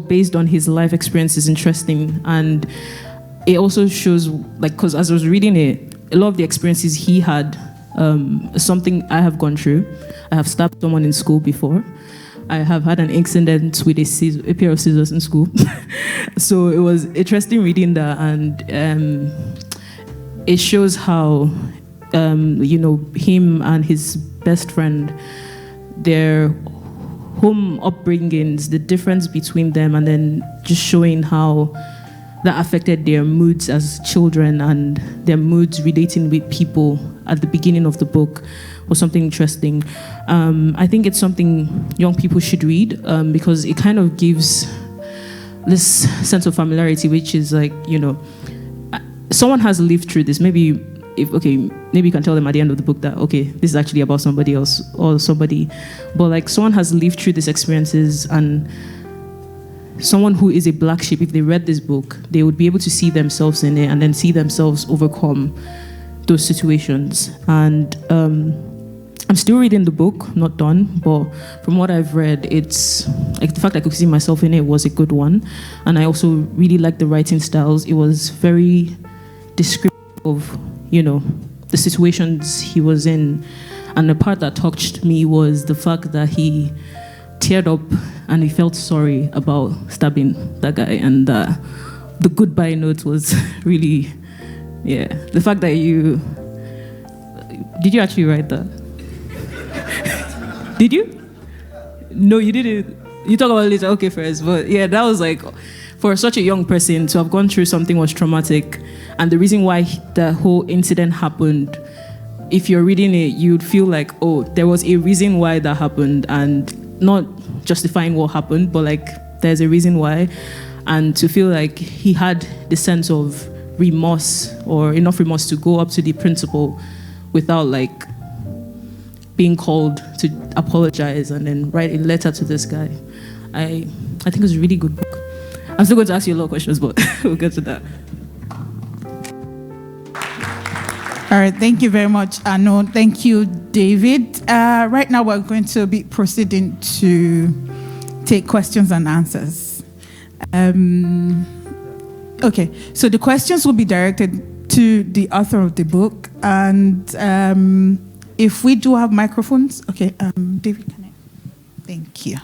based on his life experience is interesting. And it also shows, like, because as I was reading it, a lot of the experiences he had, something I have gone through. I have stabbed someone in school before. I have had an incident with a pair of scissors in school. So it was interesting reading that, and it shows how, him and his best friend, their home upbringings, the difference between them, and then just showing how that affected their moods as children and their moods relating with people at the beginning of the book was something interesting. I think it's something young people should read, because it kind of gives this sense of familiarity, which is like, someone has lived through this. Maybe you can tell them at the end of the book that, okay, this is actually about somebody else or somebody, but like someone has lived through these experiences, and someone who is a black sheep, if they read this book, they would be able to see themselves in it and then see themselves overcome those situations. And I'm still reading the book, not done, but from what I've read, it's like the fact I could see myself in it was a good one. And I also really like the writing styles. It was very descriptive of, the situations he was in. And the part that touched me was the fact that he teared up and he felt sorry about stabbing that guy. And the goodbye note was really, the fact that did you actually write that? Did you? No, you didn't. You talk about it later. Okay, first. But yeah, that was like, for such a young person to have gone through something was traumatic. And the reason why the whole incident happened, if you're reading it, you'd feel like, oh, there was a reason why that happened, and not justifying what happened, but like there's a reason why. And to feel like he had the sense of remorse, or enough remorse to go up to the principal without like being called to apologize and then write a letter to this guy. I think it was a really good book. I'm still going to ask you a lot of questions, but we'll get to that. All right, thank you very much, Anu. Thank you, David. Right now, we're going to be proceeding to take questions and answers. Okay, so the questions will be directed to the author of the book, and if we do have microphones, okay, David, can I? Thank you.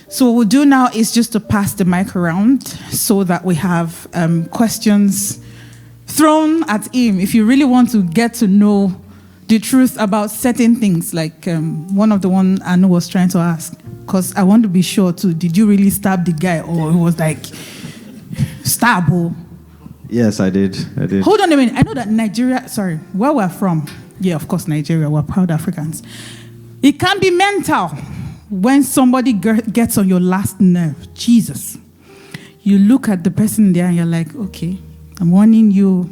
So what we'll do now is just to pass the mic around so that we have questions thrown at him. If you really want to get to know the truth about certain things, like one of the one Anu was trying to ask, because I want to be sure too, did you really stab the guy, or it was like stab? Or... Yes, I did. Hold on a minute. I know that Nigeria, where we're from, yeah, of course, Nigeria, we're proud Africans. It can be mental when somebody gets on your last nerve. Jesus. You look at the person there and you're like, okay, I'm warning you.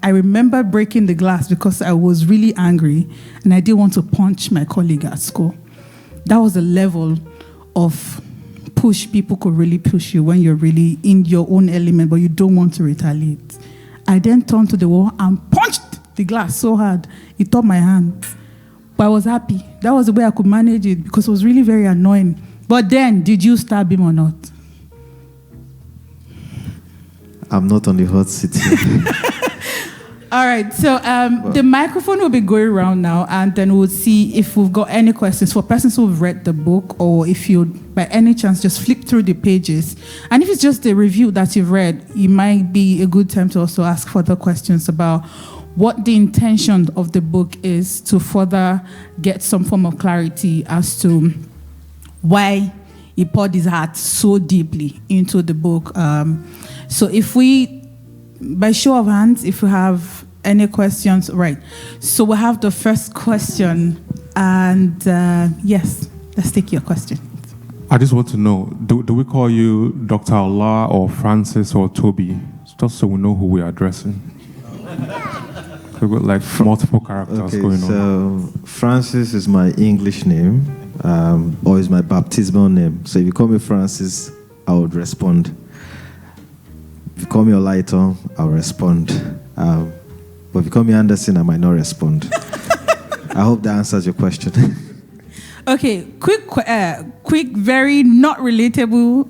I remember breaking the glass because I was really angry and I didn't want to punch my colleague at school. That was the level of push people could really push you when you're really in your own element, but you don't want to retaliate. I then turned to the wall and punched the glass so hard, it tore my hand. But I was happy. That was the way I could manage it because it was really very annoying. But then, did you stab him or not? I'm not on the hot seat. All right, so the microphone will be going around now, and then we'll see if we've got any questions for persons who've read the book, or if you, by any chance, just flip through the pages. And if it's just a review that you've read, it might be a good time to also ask further questions about what the intention of the book is, to further get some form of clarity as to why he poured his heart so deeply into the book. So if we, by show of hands, if we have any questions, right. So we have the first question, and yes, let's take your question. I just want to know, do we call you Dr. Allah or Francis or Toby? Just so we know who we're addressing. We've got like multiple characters going on. So Francis is my English name, or is my baptismal name. So if you call me Francis, I would respond. If you call me Olaito, I'll respond. But if you call me Anderson, I might not respond. I hope that answers your question. Okay, quick, very not relatable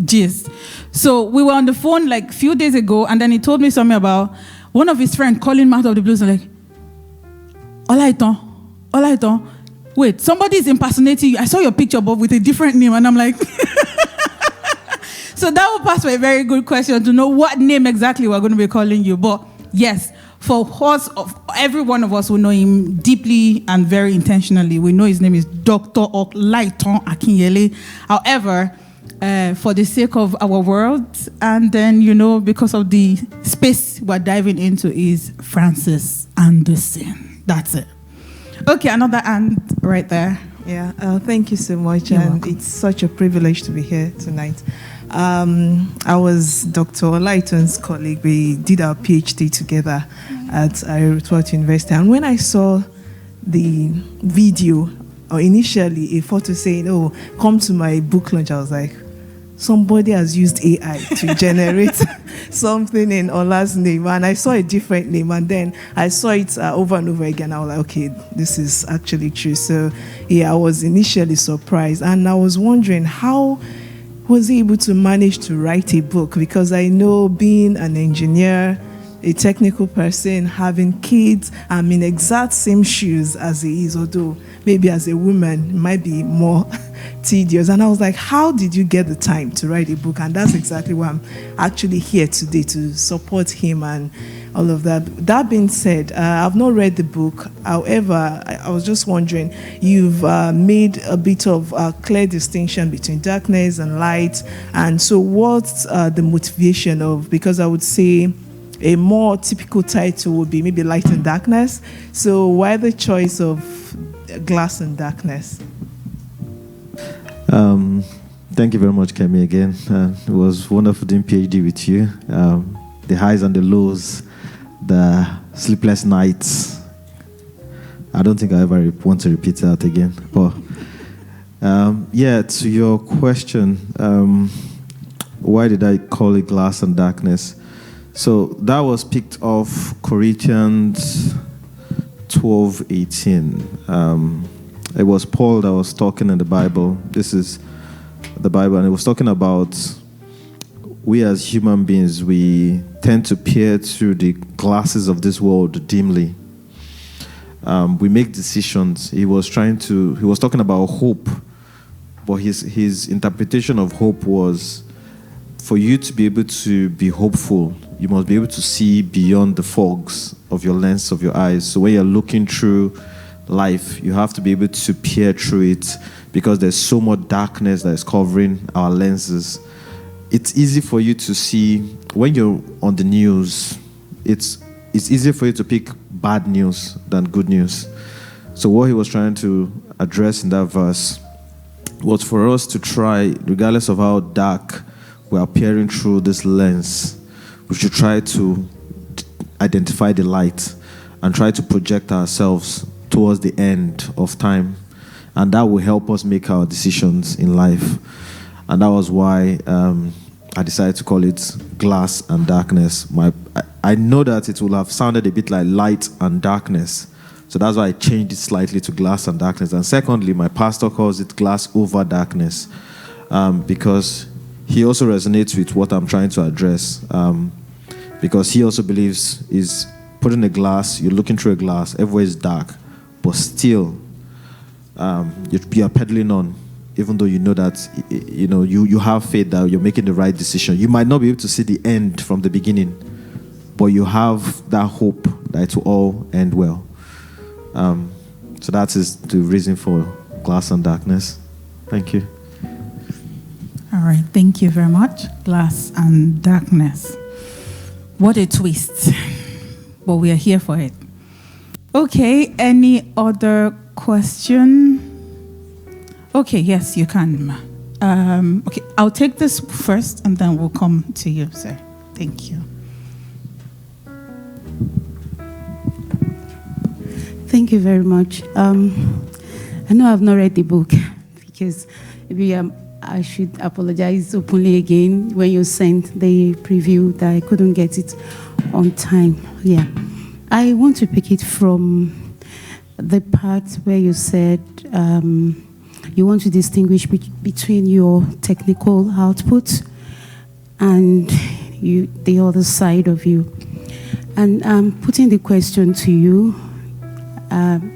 gist. So we were on the phone like a few days ago, and then he told me something about one of his friends calling him out of the blues and like, Olaiton, wait, somebody's impersonating you. I saw your picture, but with a different name, and I'm like, so that will pass for a very good question to know what name exactly we're going to be calling you. But yes, for us, every one of us who know him deeply and very intentionally, we know his name is Dr. Olaiton Akinyele. However, for the sake of our world, and then, because of the space we're diving into, is Francis Anderson. That's it. Okay, another hand right there. Yeah, thank you so much. You're and welcome. It's such a privilege to be here tonight. I was Dr. Olaiton's colleague. We did our PhD together at Ayerutuatu University. And when I saw the video, or initially a photo saying, "Oh, come to my book launch," I was like, somebody has used AI to generate something in Ola's name. And I saw a different name, and then I saw it over and over again. I was like, okay, this is actually true. So yeah, I was initially surprised, and I was wondering, how was he able to manage to write a book? Because I know, being an engineer, a technical person, having kids, I'm in exact same shoes as he is, although maybe as a woman it might be more tedious. And I was like, how did you get the time to write a book? And that's exactly why I'm actually here today, to support him and all of that. That being said, I've not read the book. However, I was just wondering, you've made a bit of a clear distinction between darkness and light. And so what's the motivation of, because I would say a more typical title would be maybe Light and Darkness. So why the choice of Glass and Darkness? Thank you very much, Kemi, again. It was wonderful doing PhD with you. The highs and the lows, the sleepless nights. I don't think I ever want to repeat that again. But yeah, to your question, why did I call it Glass and Darkness? So that was picked off Corinthians 12:18. It was Paul that was talking in the Bible. This is the Bible, and it was talking about we as human beings, we tend to peer through the glasses of this world dimly. We make decisions. He was talking about hope, but his interpretation of hope was, for you to be able to be hopeful, you must be able to see beyond the fogs of your lens of your eyes. So when you're looking through life, you have to be able to peer through it, because there's so much darkness that is covering our lenses. It's easy for you to see when you're on the news. It's easier for you to pick bad news than good news. So what he was trying to address in that verse was for us to try, regardless of how dark we are peering through this lens, we should try to identify the light and try to project ourselves towards the end of time. And that will help us make our decisions in life. And that was why I decided to call it Glass and Darkness. I know that it will have sounded a bit like light and darkness. So that's why I changed it slightly to Glass and Darkness. And secondly, my pastor calls it Glass over Darkness, because he also resonates with what I'm trying to address. Because he also believes is putting a glass, you're looking through a glass, everywhere is dark, but still you are pedaling on, even though you know that you have faith that you're making the right decision. You might not be able to see the end from the beginning, but you have that hope that it will all end well. So that is the reason for Glass and Darkness. Thank you. All right, thank you very much. Glass and darkness. What a twist. But we are here for it. Okay, any other question? Okay, yes, you can. Okay, I'll take this first and then we'll come to you, sir. Thank you. Thank you very much. I know I've not read the book because maybe I should apologize openly again when you sent the preview that I couldn't get it on time. Yeah. I want to pick it from the part where you said you want to distinguish between your technical output and the other side of you. And I'm putting the question to you,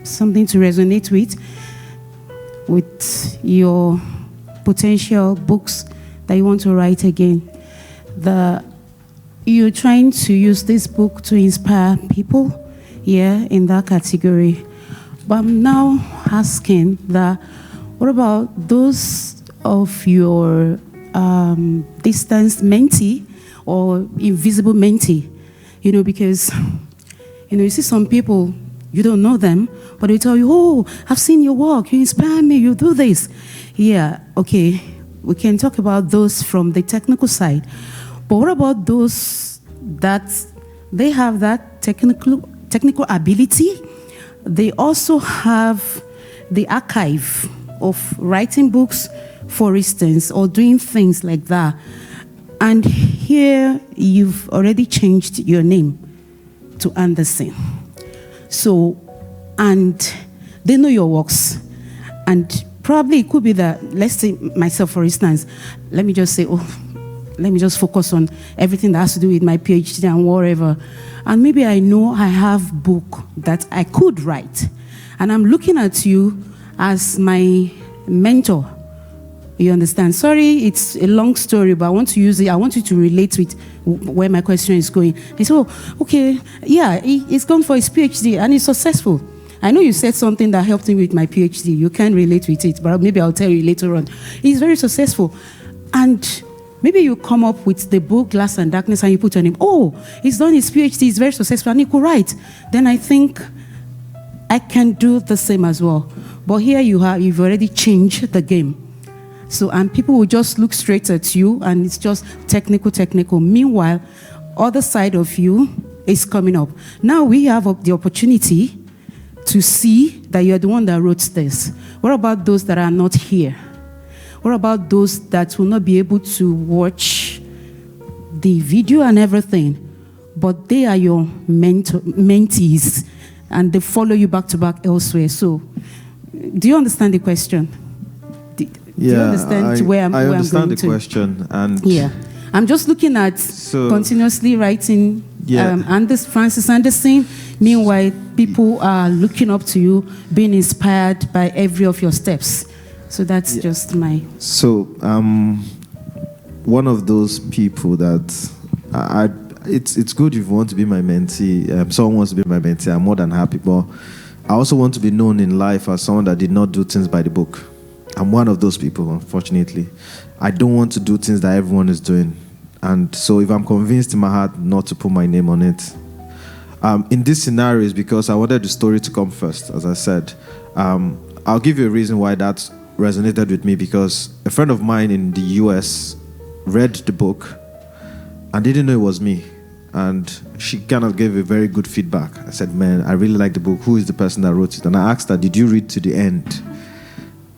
something to resonate with your potential books that you want to write again. You're trying to use this book to inspire people, yeah, in that category. But I'm now asking that, what about those of your distance mentee or invisible mentee? You know, because, you see some people, you don't know them, but they tell you, oh, I've seen your work, you inspire me, you do this. Yeah, okay, we can talk about those from the technical side. But what about those that they have that technical ability? They also have the archive of writing books, for instance, or doing things like that. And here you've already changed your name to Anderson. So, and they know your works. And probably it could be that, let's say myself, for instance, let me just focus on everything that has to do with my PhD and whatever. And maybe I know I have book that I could write. And I'm looking at you as my mentor. You understand? Sorry, it's a long story, but I want to use it. I want you to relate with where my question is going. He said, oh, okay, yeah, he's gone for his PhD and he's successful. I know you said something that helped me with my PhD. You can't relate with it, but maybe I'll tell you later on. He's very successful. And maybe you come up with the book, Glass and Darkness, and you put on him, oh, he's done his PhD, he's very successful, and he could write. Then I think I can do the same as well. But here you've already changed the game. So, and people will just look straight at you, and it's just technical. Meanwhile, other side of you is coming up. Now we have the opportunity to see that you're the one that wrote this. What about those that are not here? What about those that will not be able to watch the video and everything, but they are your mentees, and they follow you back to back elsewhere? So, do you understand the question? Do you understand where I'm going to? I understand the question, and yeah, I'm just looking at continuously writing. Francis Anderson. Meanwhile, people are looking up to you, being inspired by every of your steps. So that's just my. So one of those people that it's good if you want to be my mentee. Someone wants to be my mentee. I'm more than happy, but I also want to be known in life as someone that did not do things by the book. I'm one of those people, unfortunately. I don't want to do things that everyone is doing. And so if I'm convinced in my heart not to put my name on it, in this scenario is because I wanted the story to come first, as I said. I'll give you a reason why that resonated with me, because a friend of mine in the US read the book and didn't know it was me. And she kind of gave a very good feedback. I said, man, I really like the book. Who is the person that wrote it? And I asked her, did you read to the end?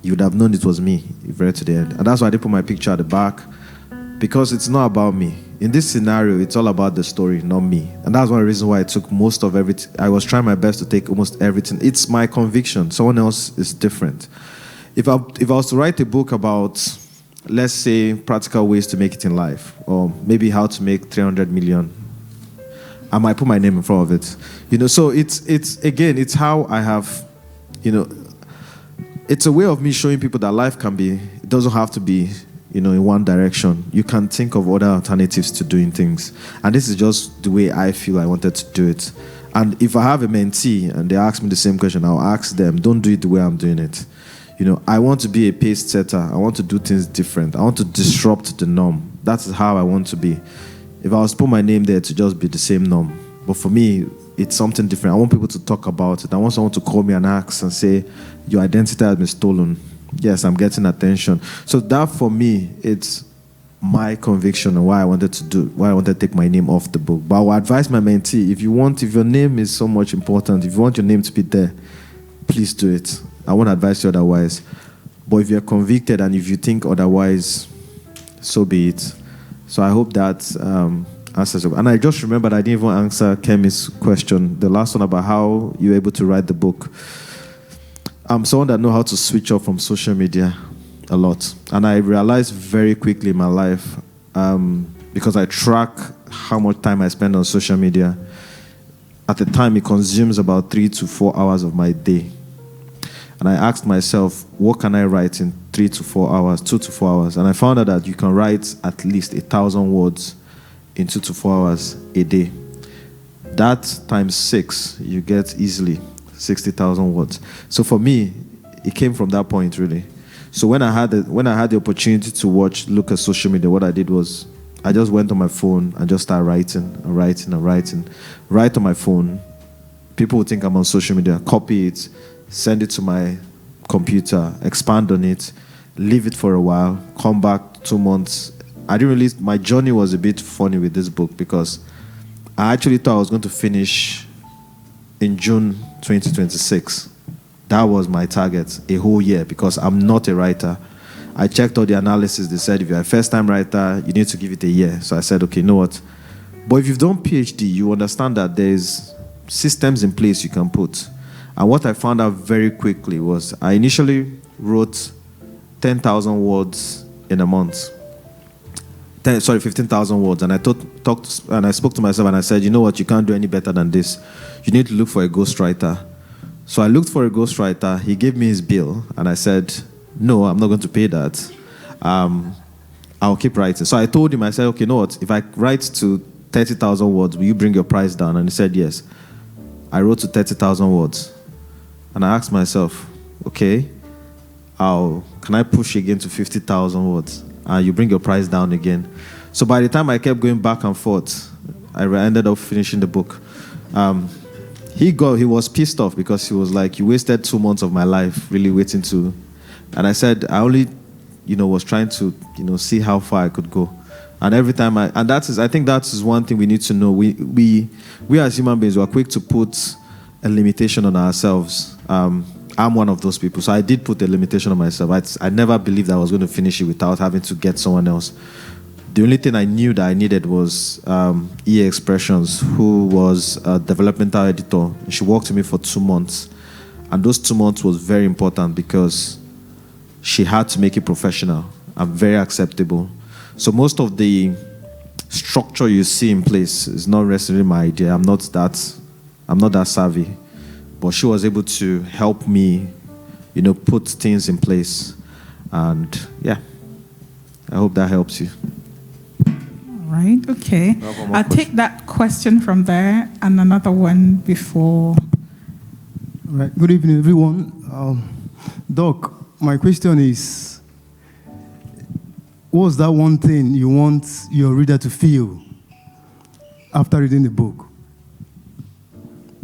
You would have known it was me if you read to the end. And that's why I did put my picture at the back, because it's not about me. In this scenario, it's all about the story, not me. And that's one reason why I took most of everything. I was trying my best to take almost everything. It's my conviction. Someone else is different. If I was to write a book about, let's say, practical ways to make it in life, or maybe how to make 300 million, I might put my name in front of it. So it's how I have, it's a way of me showing people that life can be, it doesn't have to be, in one direction. You can think of other alternatives to doing things. And this is just the way I feel I wanted to do it. And if I have a mentee and they ask me the same question, I'll ask them, don't do it the way I'm doing it. I want to be a pace setter. I want to do things different. I want to disrupt the norm. That's how I want to be. If I was to put my name there to just be the same norm, but for me, it's something different. I want people to talk about it. I want someone to call me and ask and say, your identity has been stolen. Yes, I'm getting attention. So that for me, it's my conviction and why I wanted to take my name off the book. But I would advise my mentee, if your name is so much important, if you want your name to be there, please do it. I won't advise you otherwise. But if you're convicted and if you think otherwise, so be it. So I hope that answers it. And I just remembered I didn't even answer Kemi's question, the last one about how you were able to write the book. I'm someone that knows how to switch off from social media a lot. And I realized very quickly in my life, because I track how much time I spend on social media, at the time it consumes about 3 to 4 hours of my day. And I asked myself, what can I write in 3 to 4 hours, 2 to 4 hours? And I found out that you can write at least 1,000 words in 2 to 4 hours a day. That times 6, you get easily 60,000 words. So for me, it came from that point, really. So when I had the opportunity to look at social media, what I did was I just went on my phone and just started writing. Write on my phone. People would think I'm on social media. Copy it. Send it to my computer, expand on it, leave it for a while, come back 2 months. My journey was a bit funny with this book because I actually thought I was going to finish in June 2026. That was my target, a whole year, because I'm not a writer. I checked all the analysis. They said if you're a first-time writer, you need to give it a year. So I said, okay, you know what? But if you've done PhD, you understand that there's systems in place you can put. And what I found out very quickly was I initially wrote 10,000 words in a month. 15,000 words. And I spoke to myself and I said, you know what, you can't do any better than this. You need to look for a ghostwriter. So I looked for a ghostwriter. He gave me his bill and I said, no, I'm not going to pay that. I'll keep writing. So I told him, I said, okay, you know what, if I write to 30,000 words, will you bring your price down? And he said, yes. I wrote to 30,000 words. And I asked myself, okay, can I push again to 50,000 words? And you bring your price down again. So by the time I kept going back and forth, I ended up finishing the book. He was pissed off because he was like, you wasted 2 months of my life really waiting to. And I said, I only, was trying to, see how far I could go. And every time I think that is one thing we need to know. We as human beings, we are quick to put a limitation on ourselves. I'm one of those people. So I did put a limitation on myself. I never believed I was going to finish it without having to get someone else. The only thing I knew that I needed was EA Expressions, who was a developmental editor. She worked with me for 2 months. And those 2 months was very important because she had to make it professional and very acceptable. So most of the structure you see in place is not necessarily my idea. I'm not that savvy. But she was able to help me, put things in place. And yeah, I hope that helps you. All right, okay. I'll take that question from there and another one before. All right, good evening, everyone. Doc, my question is, what's that one thing you want your reader to feel after reading the book?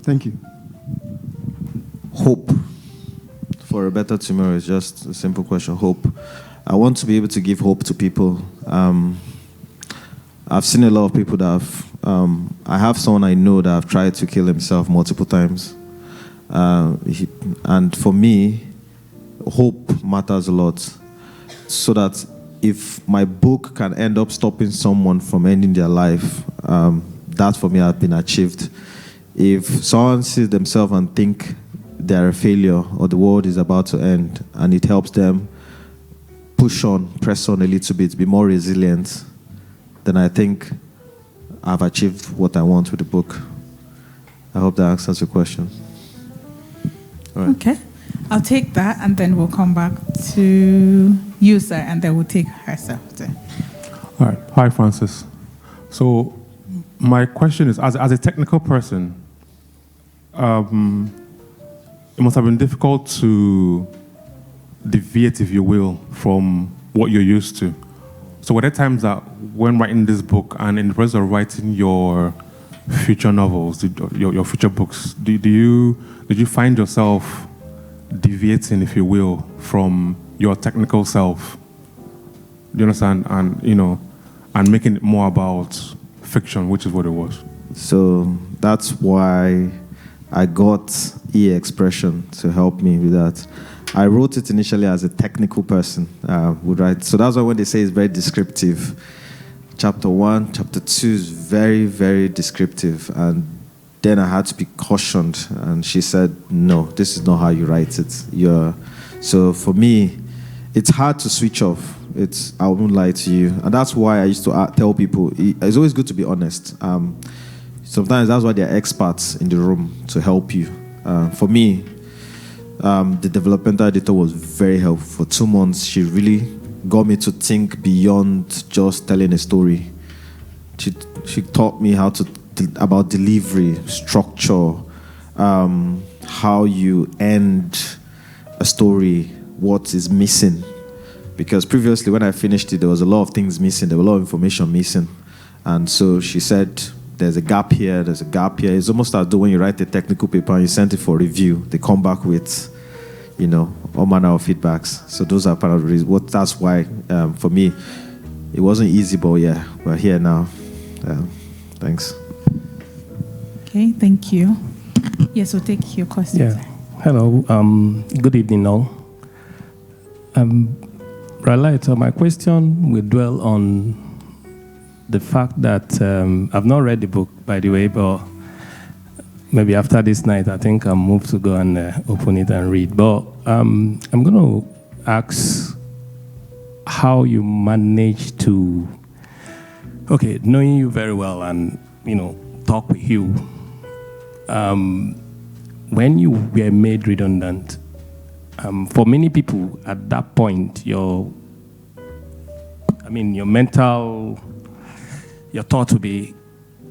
Thank you. Hope for a better tomorrow is just a simple question. Hope. I want to be able to give hope to people. I've seen a lot of people that I have someone I know that have tried to kill himself multiple times. And for me, hope matters a lot. So that if my book can end up stopping someone from ending their life, that for me has been achieved. If someone sees themselves and think they're a failure or the world is about to end and it helps them push on, press on a little bit, be more resilient, then I think I've achieved what I want with the book. I hope that answers your question. All right. Okay. I'll take that and then we'll come back to you, sir, and then we'll take herself. All right. Hi, Francis. So my question is, as a technical person, it must have been difficult to deviate, if you will, from what you're used to. So were there times that when writing this book and in the process of writing your future novels, your future books, did you find yourself deviating, if you will, from your technical self? Do you understand? And and making it more about fiction, which is what it was. So that's why I got E-Expression to help me with that. I wrote it initially as a technical person would write. So that's why when they say it's very descriptive, chapter 1, chapter 2 is very, very descriptive. And then I had to be cautioned. And she said, no, this is not how you write it. So for me, it's hard to switch off. I won't lie to you. And that's why I used to tell people, it's always good to be honest. Sometimes that's why there are experts in the room to help you. For me, the developmental editor was very helpful. For 2 months, she really got me to think beyond just telling a story. She taught me about delivery, structure, how you end a story, what is missing. Because previously, when I finished it, there was a lot of things missing. There was a lot of information missing. And so she said, there's a gap here, there's a gap here. It's almost as though when you write a technical paper and you send it for review, they come back with, all manner of feedbacks. So those are part of the reasons. That's why, for me, it wasn't easy, but yeah, we're here now. Thanks. Okay, thank you. Yes, we'll take your questions. Yeah. Hello. Good evening, all. Relive, my question will dwell on the fact that I've not read the book, by the way, but maybe after this night, I think I'll move to go and open it and read. But I'm going to ask how you manage to, knowing you very well and, talk with you, when you were made redundant, for many people at that point, your thought will be,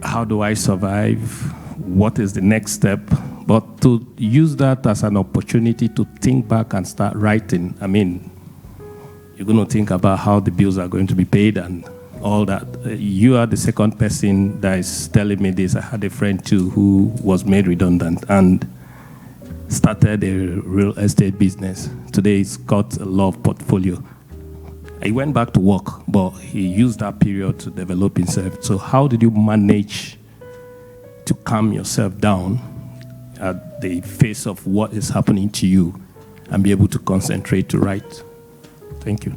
how do I survive? What is the next step? But to use that as an opportunity to think back and start writing, you're going to think about how the bills are going to be paid and all that. You are the second person that is telling me this. I had a friend too who was made redundant and started a real estate business. Today he's got a lot of portfolio. He went back to work, but he used that period to develop himself. So how did you manage to calm yourself down at the face of what is happening to you and be able to concentrate to write? Thank you.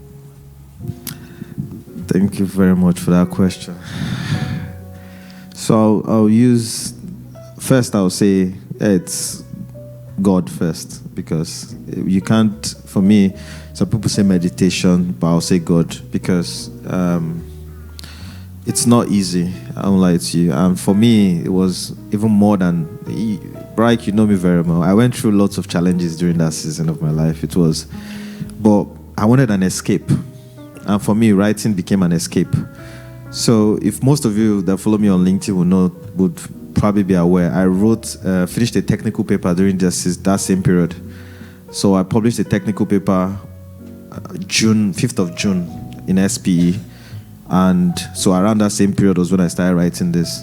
Thank you very much for that question. So I'll say it's God first, because you can't, for me, some people say meditation, but I'll say God, because it's not easy. I won't lie to you. And for me, it was even more than, Brian, you know me very well. I went through lots of challenges during that season of my life. But I wanted an escape. And for me, writing became an escape. So if most of you that follow me on LinkedIn would probably be aware, I finished a technical paper during that same period. So I published a technical paper 5th of June in SPE. And so around that same period was when I started writing this.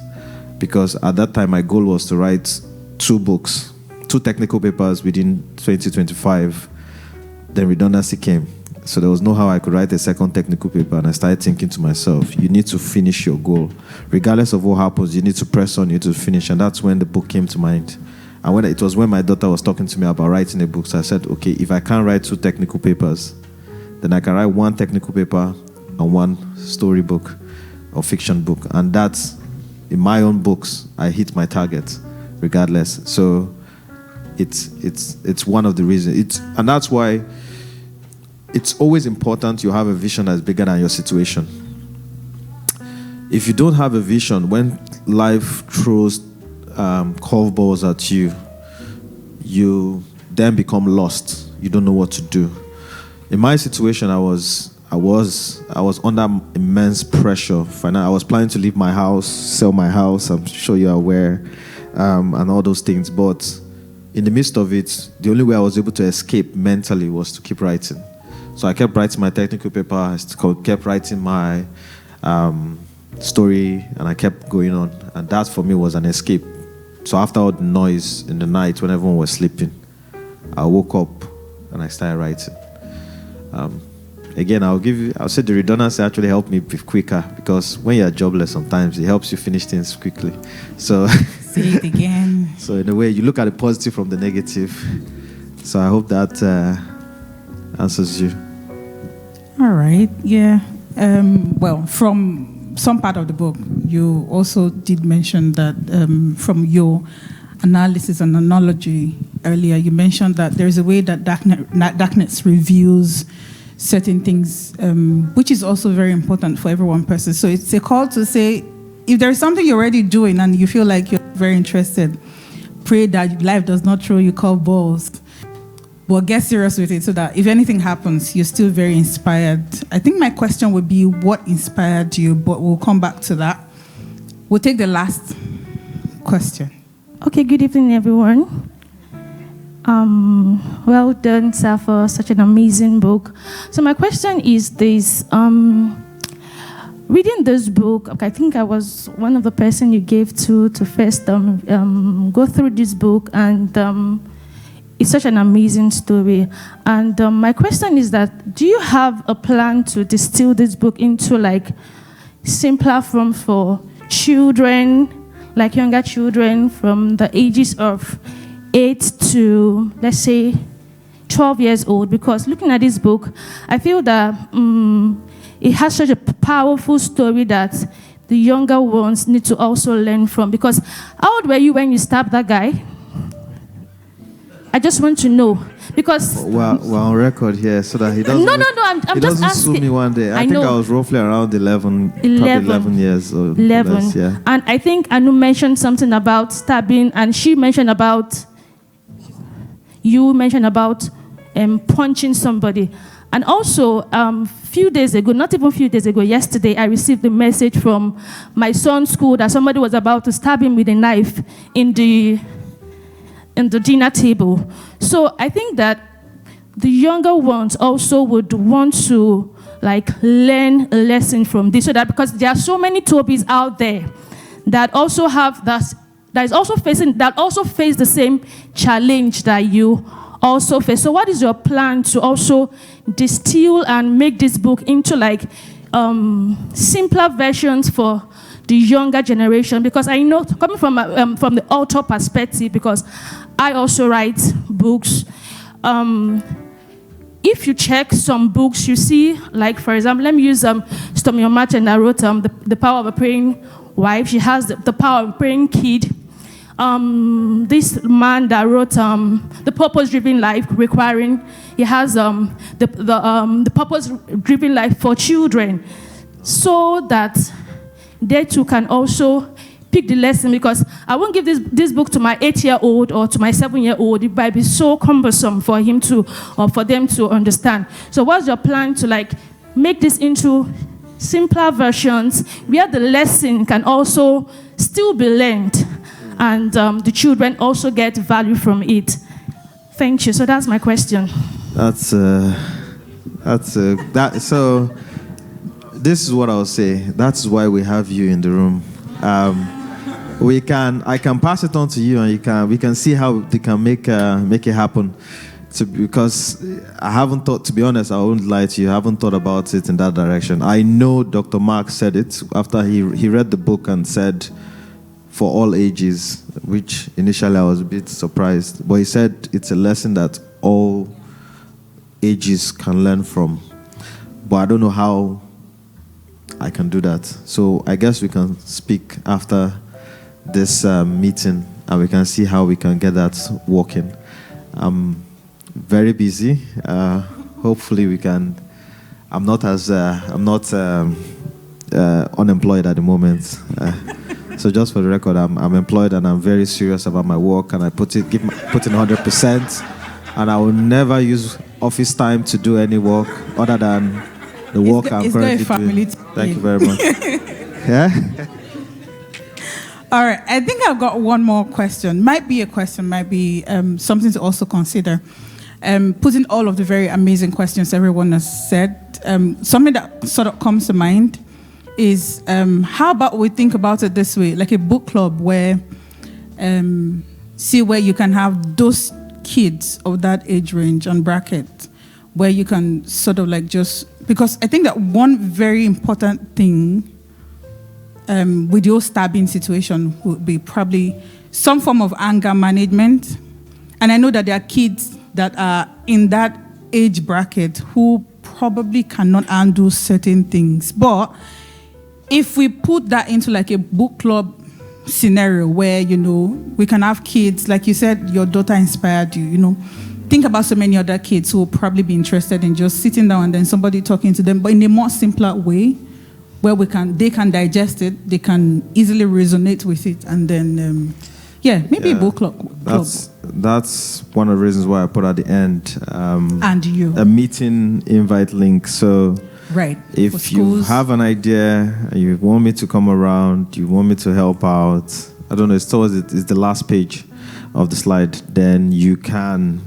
Because at that time, my goal was to write 2 books, 2 technical papers within 2025. Then redundancy came. So there was no how I could write a second technical paper. And I started thinking to myself, you need to finish your goal. Regardless of what happens, you need to press on, you need to finish. And that's when the book came to mind. And it was when my daughter was talking to me about writing a book. So I said, okay, if I can't write 2 technical papers, then I can write 1 technical paper and 1 storybook or fiction book. And that's, in my own books, I hit my target regardless. So it's one of the reasons. And that's why it's always important you have a vision that's bigger than your situation. If you don't have a vision, when life throws curveballs at you, you then become lost. You don't know what to do. In my situation, I was under immense pressure. I was planning to leave my house, sell my house. I'm sure you're aware, and all those things. But in the midst of it, the only way I was able to escape mentally was to keep writing. So I kept writing my technical paper, kept writing my story, and I kept going on. And that for me was an escape. So after all the noise in the night when everyone was sleeping, I woke up and I started writing. Again, I'll say the redundancy actually helped me be quicker, because when you're jobless, sometimes it helps you finish things quickly. So Say it again. So in a way, you look at the positive from the negative. So I hope that answers you. All right. Yeah. Well, from some part of the book, you also did mention that from your analysis and analogy earlier, you mentioned that there is a way that darkness reveals certain things, which is also very important for every one person. So it's a call to say, if there's something you're already doing and you feel like you're very interested, pray that life does not throw you curveballs. But get serious with it so that if anything happens, you're still very inspired. I think my question would be, what inspired you? But we'll come back to that. We'll take the last question. Okay, good evening, everyone. Well done, sir, for such an amazing book. So my question is this. Reading this book, I think I was one of the person you gave to first go through this book, and it's such an amazing story. And my question is that, do you have a plan to distill this book into like simpler form for children, like younger children from the ages of 8 to, let's say, 12 years old? Because looking at this book, I feel that it has such a powerful story that the younger ones need to also learn from. Because how old were you when you stabbed that guy? I just want to know. Because we're on record here, so that he doesn't. No. I'm he just doesn't asking. sue me one day. I think know. I was roughly around 11, probably 11 years or 11. less, yeah. And I think Anu mentioned something about stabbing, and she mentioned about, you mentioned about punching somebody. And also, few days ago, not even few days ago, yesterday, I received a message from my son's school that somebody was about to stab him with a knife in the dinner table. So I think that the younger ones also would want to like learn a lesson from this, so that, because there are so many Tobis out there that also have that also face the same challenge that you also face. So what is your plan to also distill and make this book into like simpler versions for the younger generation? Because I know, coming from the author perspective, because I also write books, if you check some books, you see, like, for example, let me use Stormy O'Martin that wrote The Power of a Praying Wife. She has the Power of a Praying Kid. This man that wrote The Purpose-Driven Life, requiring, he has the Purpose-Driven Life for Children, so that they too can also pick the lesson. Because I won't give this book to my 8-year-old or to my 7-year-old. It might be so cumbersome for him to, or for them to understand. So what's your plan to like make this into simpler versions where the lesson can also still be learned, and the children also get value from it? Thank you. So that's my question. So this is what I'll say. That's why we have you in the room. I can pass it on to you, and we can see how they can make it happen. Because I haven't thought, to be honest, I won't lie to you, I haven't thought about it in that direction. I know Dr. Mark said it after he read the book and said for all ages, which initially I was a bit surprised. But he said it's a lesson that all ages can learn from. But I don't know how I can do that. So I guess we can speak after this meeting, and we can see how we can get that working. I'm very busy. Hopefully we can. I'm not unemployed at the moment. So just for the record, I'm employed, and I'm very serious about my work, and I put in 100%, and I will never use office time to do any work other than the work I'm currently doing. Thank you very much. Yeah. All right, I think I've got one more question. Might be a question, might be something to also consider. Putting all of the very amazing questions everyone has said, something that sort of comes to mind is how about we think about it this way, like a book club where where you can have those kids of that age range and bracket where you can sort of like just, because I think that one very important thing with your stabbing situation would be probably some form of anger management. And I know that there are kids that are in that age bracket who probably cannot undo certain things. But if we put that into like a book club scenario where, you know, we can have kids, like you said, your daughter inspired you, you know, think about so many other kids who will probably be interested in just sitting down and then somebody talking to them, but in a more simpler way where they can digest it, they can easily resonate with it, and then, maybe a book club. That's one of the reasons why I put at the end a meeting invite link. So right, if you have an idea, you want me to come around, you want me to help out, I don't know, it's the last page of the slide, then you can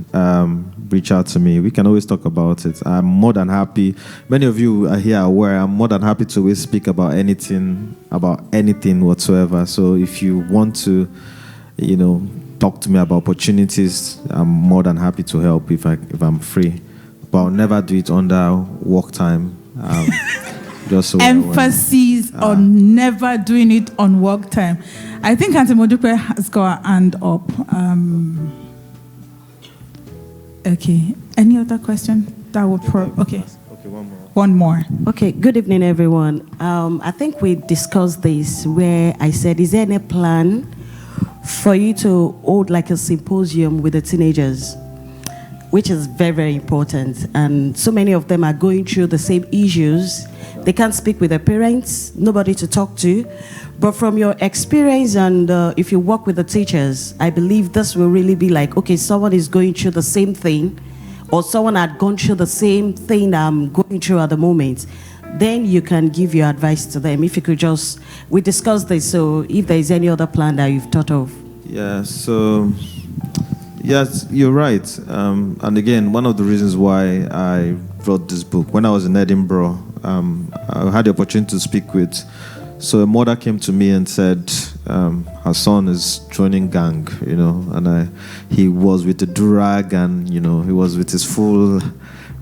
reach out to me. We can always talk about it. I'm more than happy. Many of you are here aware. I'm more than happy to always speak about anything whatsoever. So if you want to, you know, talk to me about opportunities, I'm more than happy to help if I'm free. But I'll never do it under work time. Just so emphasis on never doing it on work time. I think Auntie Modupe has got her hand up. Okay. Any other question? That would okay. Okay, one more. One more. Okay, good evening, everyone. I think we discussed this where I said, is there any plan for you to hold like a symposium with the teenagers? Which is very, very important. And so many of them are going through the same issues. They can't speak with their parents, nobody to talk to. But from your experience and if you work with the teachers, I believe this will really be like, okay, someone is going through the same thing, or someone had gone through the same thing I'm going through at the moment. Then you can give your advice to them. If you could just, we discussed this, so if there is any other plan that you've thought of. Yeah, so... Yes, you're right. And again, one of the reasons why I wrote this book, when I was in Edinburgh, I had the opportunity to speak with. So a mother came to me and said her son is joining gang, you know, and he was with the durag and, you know, he was with his full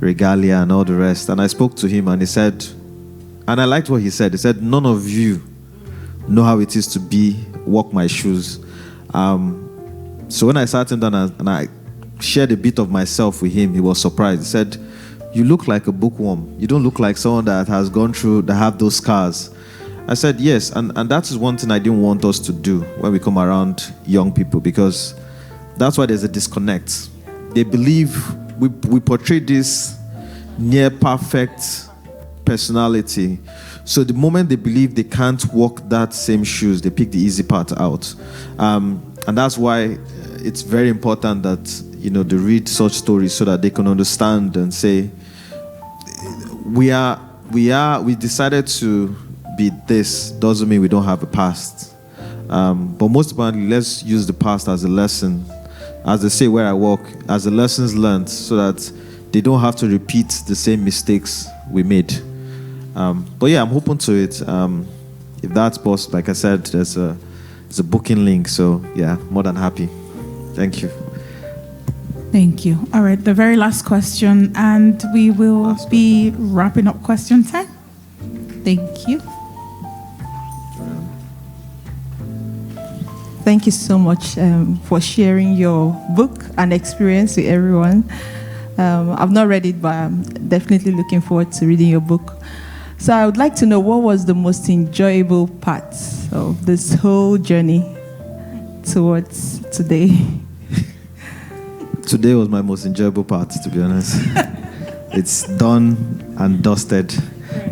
regalia and all the rest. And I spoke to him and he said, and I liked what he said. He said, none of you know how it is to walk my shoes. So when I sat him down and I shared a bit of myself with him, he was surprised. He said, you look like a bookworm. You don't look like someone that has gone through, that have those scars. I said, yes, and that is one thing I didn't want us to do when we come around young people, because that's why there's a disconnect. They believe we portray this near perfect personality. So the moment they believe they can't walk that same shoes, they pick the easy part out. And that's why it's very important that, you know, they read such stories so that they can understand and say, we decided to be this, doesn't mean we don't have a past. But most importantly, let's use the past as a lesson, as they say where I work, as the lessons learned, so that they don't have to repeat the same mistakes we made. But yeah, I'm open to it. If that's possible, like I said, there's a booking link. So yeah, more than happy. Thank you. Thank you. All right, the very last question, and we will be wrapping up question time. Thank you. Thank you so much for sharing your book and experience with everyone. I've not read it, but I'm definitely looking forward to reading your book. So I would like to know, what was the most enjoyable part of this whole journey towards today? Today was my most enjoyable part, to be honest. It's done and dusted,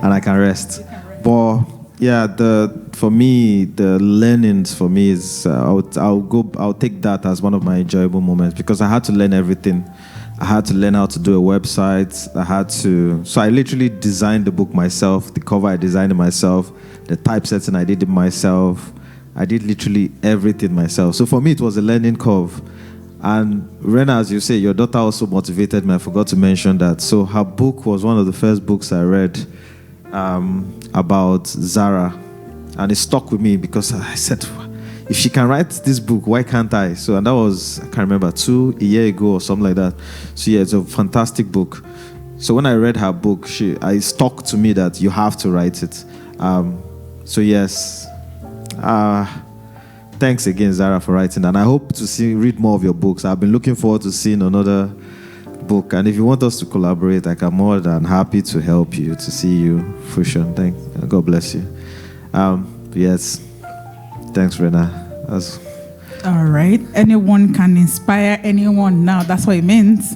and I can rest. But yeah, for me, the learnings for me is I'll take that as one of my enjoyable moments, because I had to learn everything. I had to learn how to do a website. So I literally designed the book myself. The cover I designed it myself. The typesetting I did it myself. I did literally everything myself. So for me, it was a learning curve. And Rena, as you say, your daughter also motivated me. I forgot to mention that. So her book was one of the first books I read about Zara. And it stuck with me because I said, if she can write this book, why can't I? So, and that was, I can't remember, a year ago or something like that. So yeah, it's a fantastic book. So when I read her book, I stuck to me that you have to write it. So yes, thanks again, Zara, for writing. And I hope to read more of your books. I've been looking forward to seeing another book. And if you want us to collaborate, I'm more than happy to help you, to see you. Fusion, God bless you. Yes, thanks, Rena. All right. Anyone can inspire anyone now. That's what it means.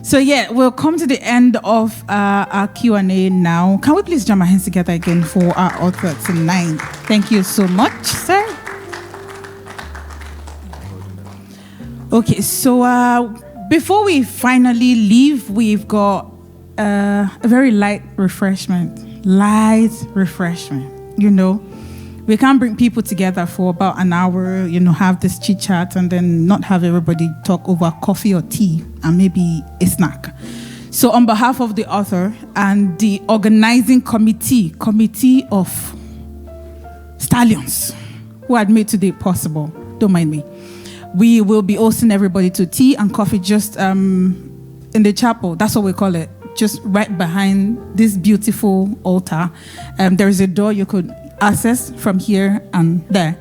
So yeah, we'll come to the end of our Q&A now. Can we please jam our hands together again for our author tonight? Thank you so much, sir. Okay, so before we finally leave, we've got a very light refreshment. You know, we can't bring people together for about an hour, have this chit chat and then not have everybody talk over coffee or tea and maybe a snack. So on behalf of the author and the organizing committee of stallions who had made today possible, don't mind me, we will be hosting everybody to tea and coffee just in the chapel. That's what we call it. Just right behind this beautiful altar. There is a door you could access from here and there.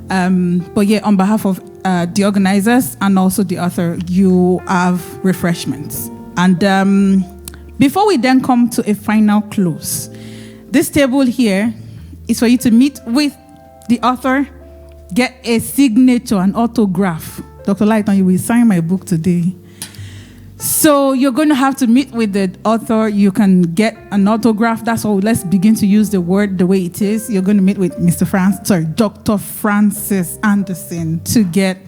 But yeah, on behalf of the organizers and also the author, you have refreshments. And before we then come to a final close, this table here is for you to meet with the author, get a signature, an autograph. Dr. Lighton, you will sign my book today. So you're going to have to meet with the author. You can get an autograph. That's all. Let's begin to use the word the way it is. You're going to meet with Dr. Francis Anderson to get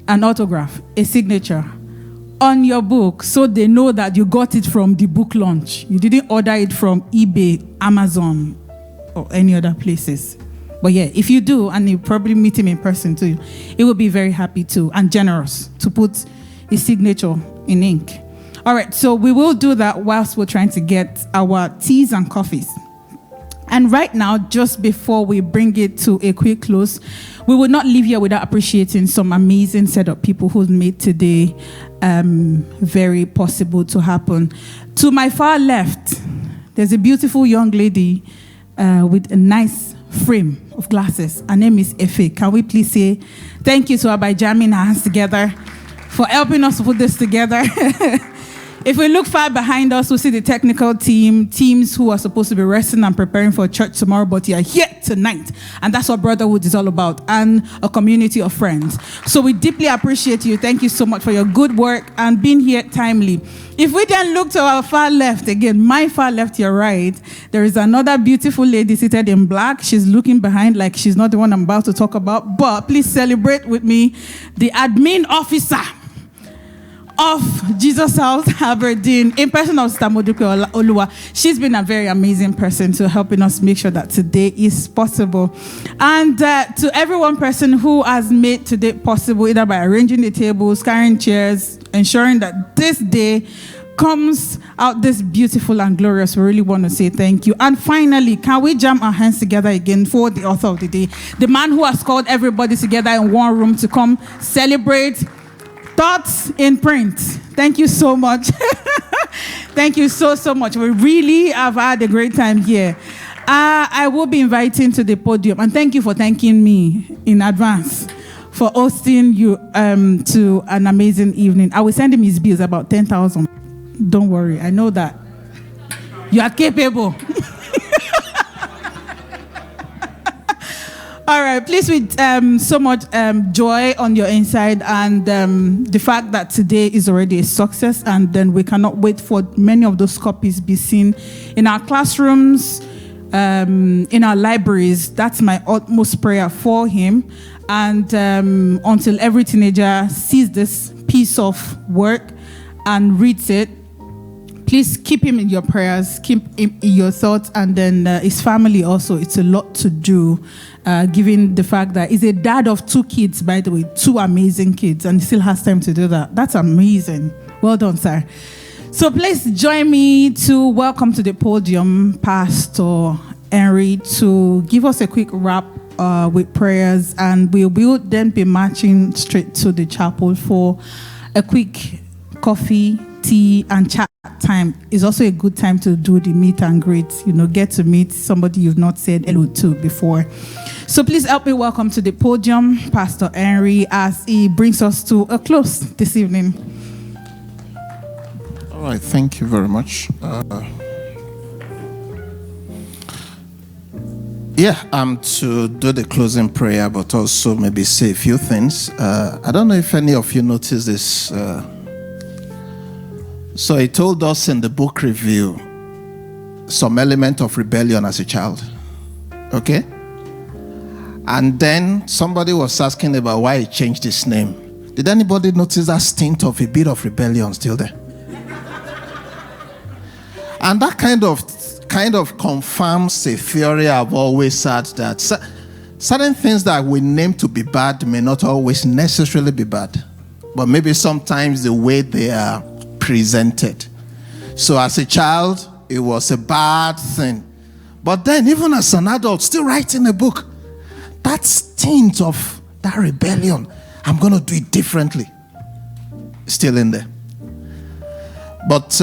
an autograph, a signature on your book, so they know that you got it from the book launch. You didn't order it from eBay, Amazon, or any other places. But yeah, if you do, and you probably meet him in person too, he will be very happy too and generous to put his signature in ink. All right, so we will do that whilst we're trying to get our teas and coffees. And right now, just before we bring it to a quick close, we will not leave here without appreciating some amazing setup people who made today very possible to happen. To my far left, there's a beautiful young lady with a nice frame of glasses. Her name is Efe. Can we please say thank you to her by jamming her hands together for helping us put this together? If we look far behind us, we'll see the technical teams who are supposed to be resting and preparing for church tomorrow, but you are here tonight. And that's what brotherhood is all about, and a community of friends. So we deeply appreciate you. Thank you so much for your good work and being here timely. If we then look to our far left, again, my far left, your right, there is another beautiful lady seated in black. She's looking behind like she's not the one I'm about to talk about, but please celebrate with me the admin officer of Jesus House Aberdeen, in person of Stamoduke Oluwa. She's been a very amazing person to helping us make sure that today is possible. And to every one person who has made today possible, either by arranging the tables, carrying chairs, ensuring that this day comes out this beautiful and glorious, we really want to say thank you. And finally, can we jam our hands together again for the author of the day, the man who has called everybody together in one room to come celebrate Thoughts in Print. Thank you so much. Thank you so much. We really have had a great time here. I will be inviting to the podium, and thank you for thanking me in advance for hosting you to an amazing evening. I will send him his bills, about 10,000. Don't worry, I know that you are capable. All right, please, with so much joy on your inside, and the fact that today is already a success, and then we cannot wait for many of those copies be seen in our classrooms, in our libraries. That's my utmost prayer for him. And until every teenager sees this piece of work and reads it, Please keep him in your prayers, keep him in your thoughts, and then his family also. It's a lot to do, given the fact that he's a dad of 2 kids, by the way, 2 amazing kids, and he still has time to do that. That's amazing. Well done, sir. So please join me to welcome to the podium Pastor Henry to give us a quick wrap with prayers, and we will then be marching straight to the chapel for a quick coffee, tea, and chat time. Is also a good time to do the meet and greet, get to meet somebody you've not said hello to before. So please help me welcome to the podium Pastor Henry as he brings us to a close this evening. All right, thank you very much. To do the closing prayer, but also maybe say a few things. I don't know if any of you noticed this. So he told us in the book review some element of rebellion as a child. Okay? And then somebody was asking about why he changed his name. Did anybody notice that stint of a bit of rebellion still there? And that kind of confirms a theory I've always had, that certain things that we name to be bad may not always necessarily be bad, but maybe sometimes the way they are presented. So as a child, it was a bad thing. But then even as an adult, still writing a book, that stint of that rebellion, I'm going to do it differently, still in there. But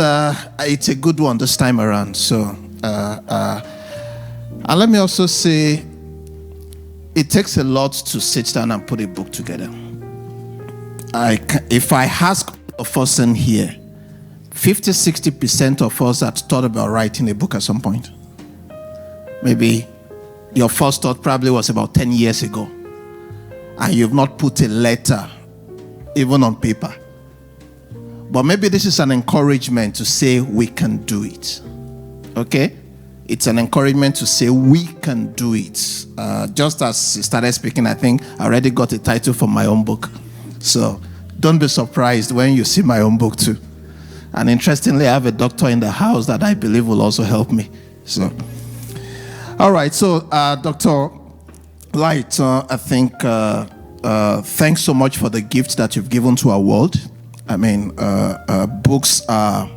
it's a good one this time around. So, and let me also say, it takes a lot to sit down and put a book together. If I ask a person here, 50-60% of us had thought about writing a book at some point. Maybe your first thought probably was about 10 years ago, and you've not put a letter even on paper. But maybe this is an encouragement to say we can do it. Okay? It's an encouragement to say we can do it. Just as he started speaking, I think I already got a title for my own book. So don't be surprised when you see my own book too. And interestingly, I have a doctor in the house that I believe will also help me. So, all right. So, Dr. Light, I think thanks so much for the gift that you've given to our world. I mean, books are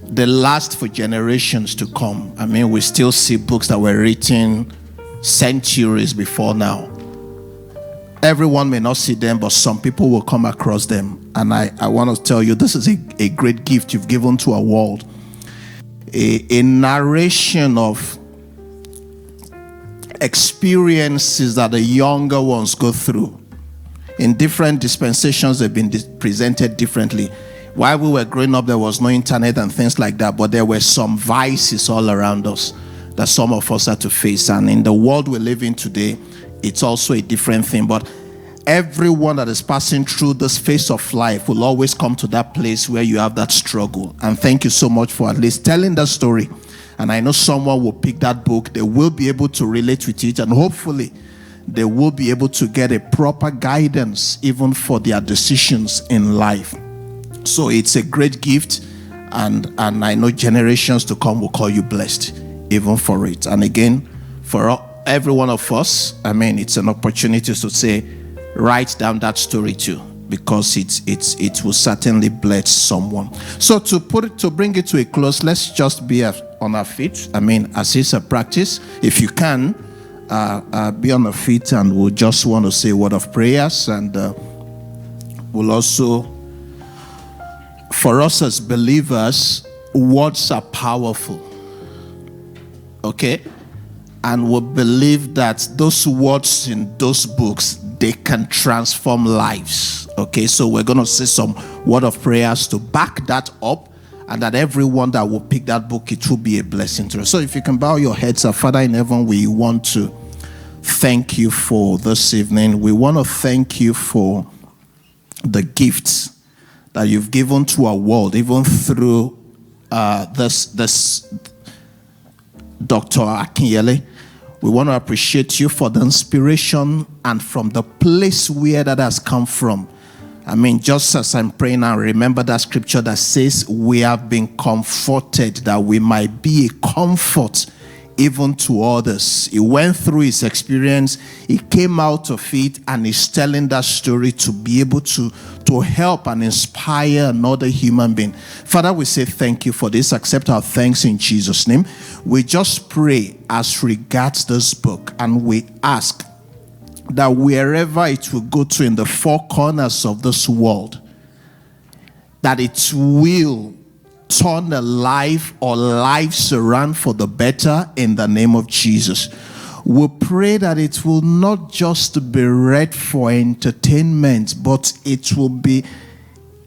they last for generations to come. I mean, we still see books that were written centuries before now. Everyone may not see them, but some people will come across them. And I want to tell you, this is a great gift you've given to our world. A narration of experiences that the younger ones go through. In different dispensations, they've been presented differently. While we were growing up, there was no internet and things like that, but there were some vices all around us that some of us had to face. And in the world we live in today, it's also a different thing. But everyone that is passing through this phase of life will always come to that place where you have that struggle. And thank you so much for at least telling that story. And I know someone will pick that book. They will be able to relate with it, and hopefully they will be able to get a proper guidance even for their decisions in life. So it's a great gift, and I know generations to come will call you blessed even for it. And again, for every one of us, I mean, it's an opportunity to say, write down that story too, because it will certainly bless someone. So to bring it to a close, let's just be on our feet. I mean, as is a practice, if you can, be on our feet, and we'll just want to say a word of prayers, and we'll also, for us as believers, words are powerful. Okay? And we believe that those words in those books, they can transform lives. Okay? So we're going to say some word of prayers to back that up, and that everyone that will pick that book, it will be a blessing to us. So if you can bow your heads, our Father in heaven, we want to thank you for this evening. We want to thank you for the gifts that you've given to our world, even through this Dr. Akinyele. We want to appreciate you for the inspiration and from the place where that has come from. I mean, just as I'm praying, I remember that scripture that says, we have been comforted that we might be a comfort even to others. He went through his experience, he came out of it, and he's telling that story to be able to help and inspire another human being. Father, we say thank you for this. Accept our thanks in Jesus' name. We just pray as regards this book, and we ask that wherever it will go to in the four corners of this world, that it will turn a life or lives around for the better in the name of Jesus. We pray that it will not just be read for entertainment, but it will be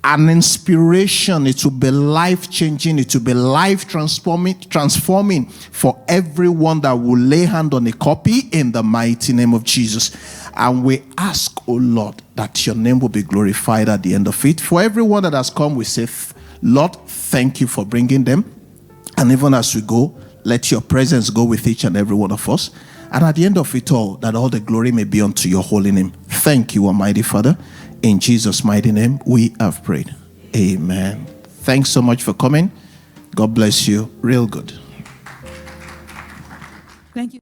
an inspiration. It will be life-changing. It will be life-transforming for everyone that will lay hand on a copy in the mighty name of Jesus. And we ask, oh Lord, that your name will be glorified at the end of it. For everyone that has come, we say, Lord, thank you for bringing them. And even as we go, let your presence go with each and every one of us. And at the end of it all, that all the glory may be unto your holy name. Thank you, Almighty Father. In Jesus' mighty name, we have prayed. Amen. Thanks so much for coming. God bless you. Real good. Thank you.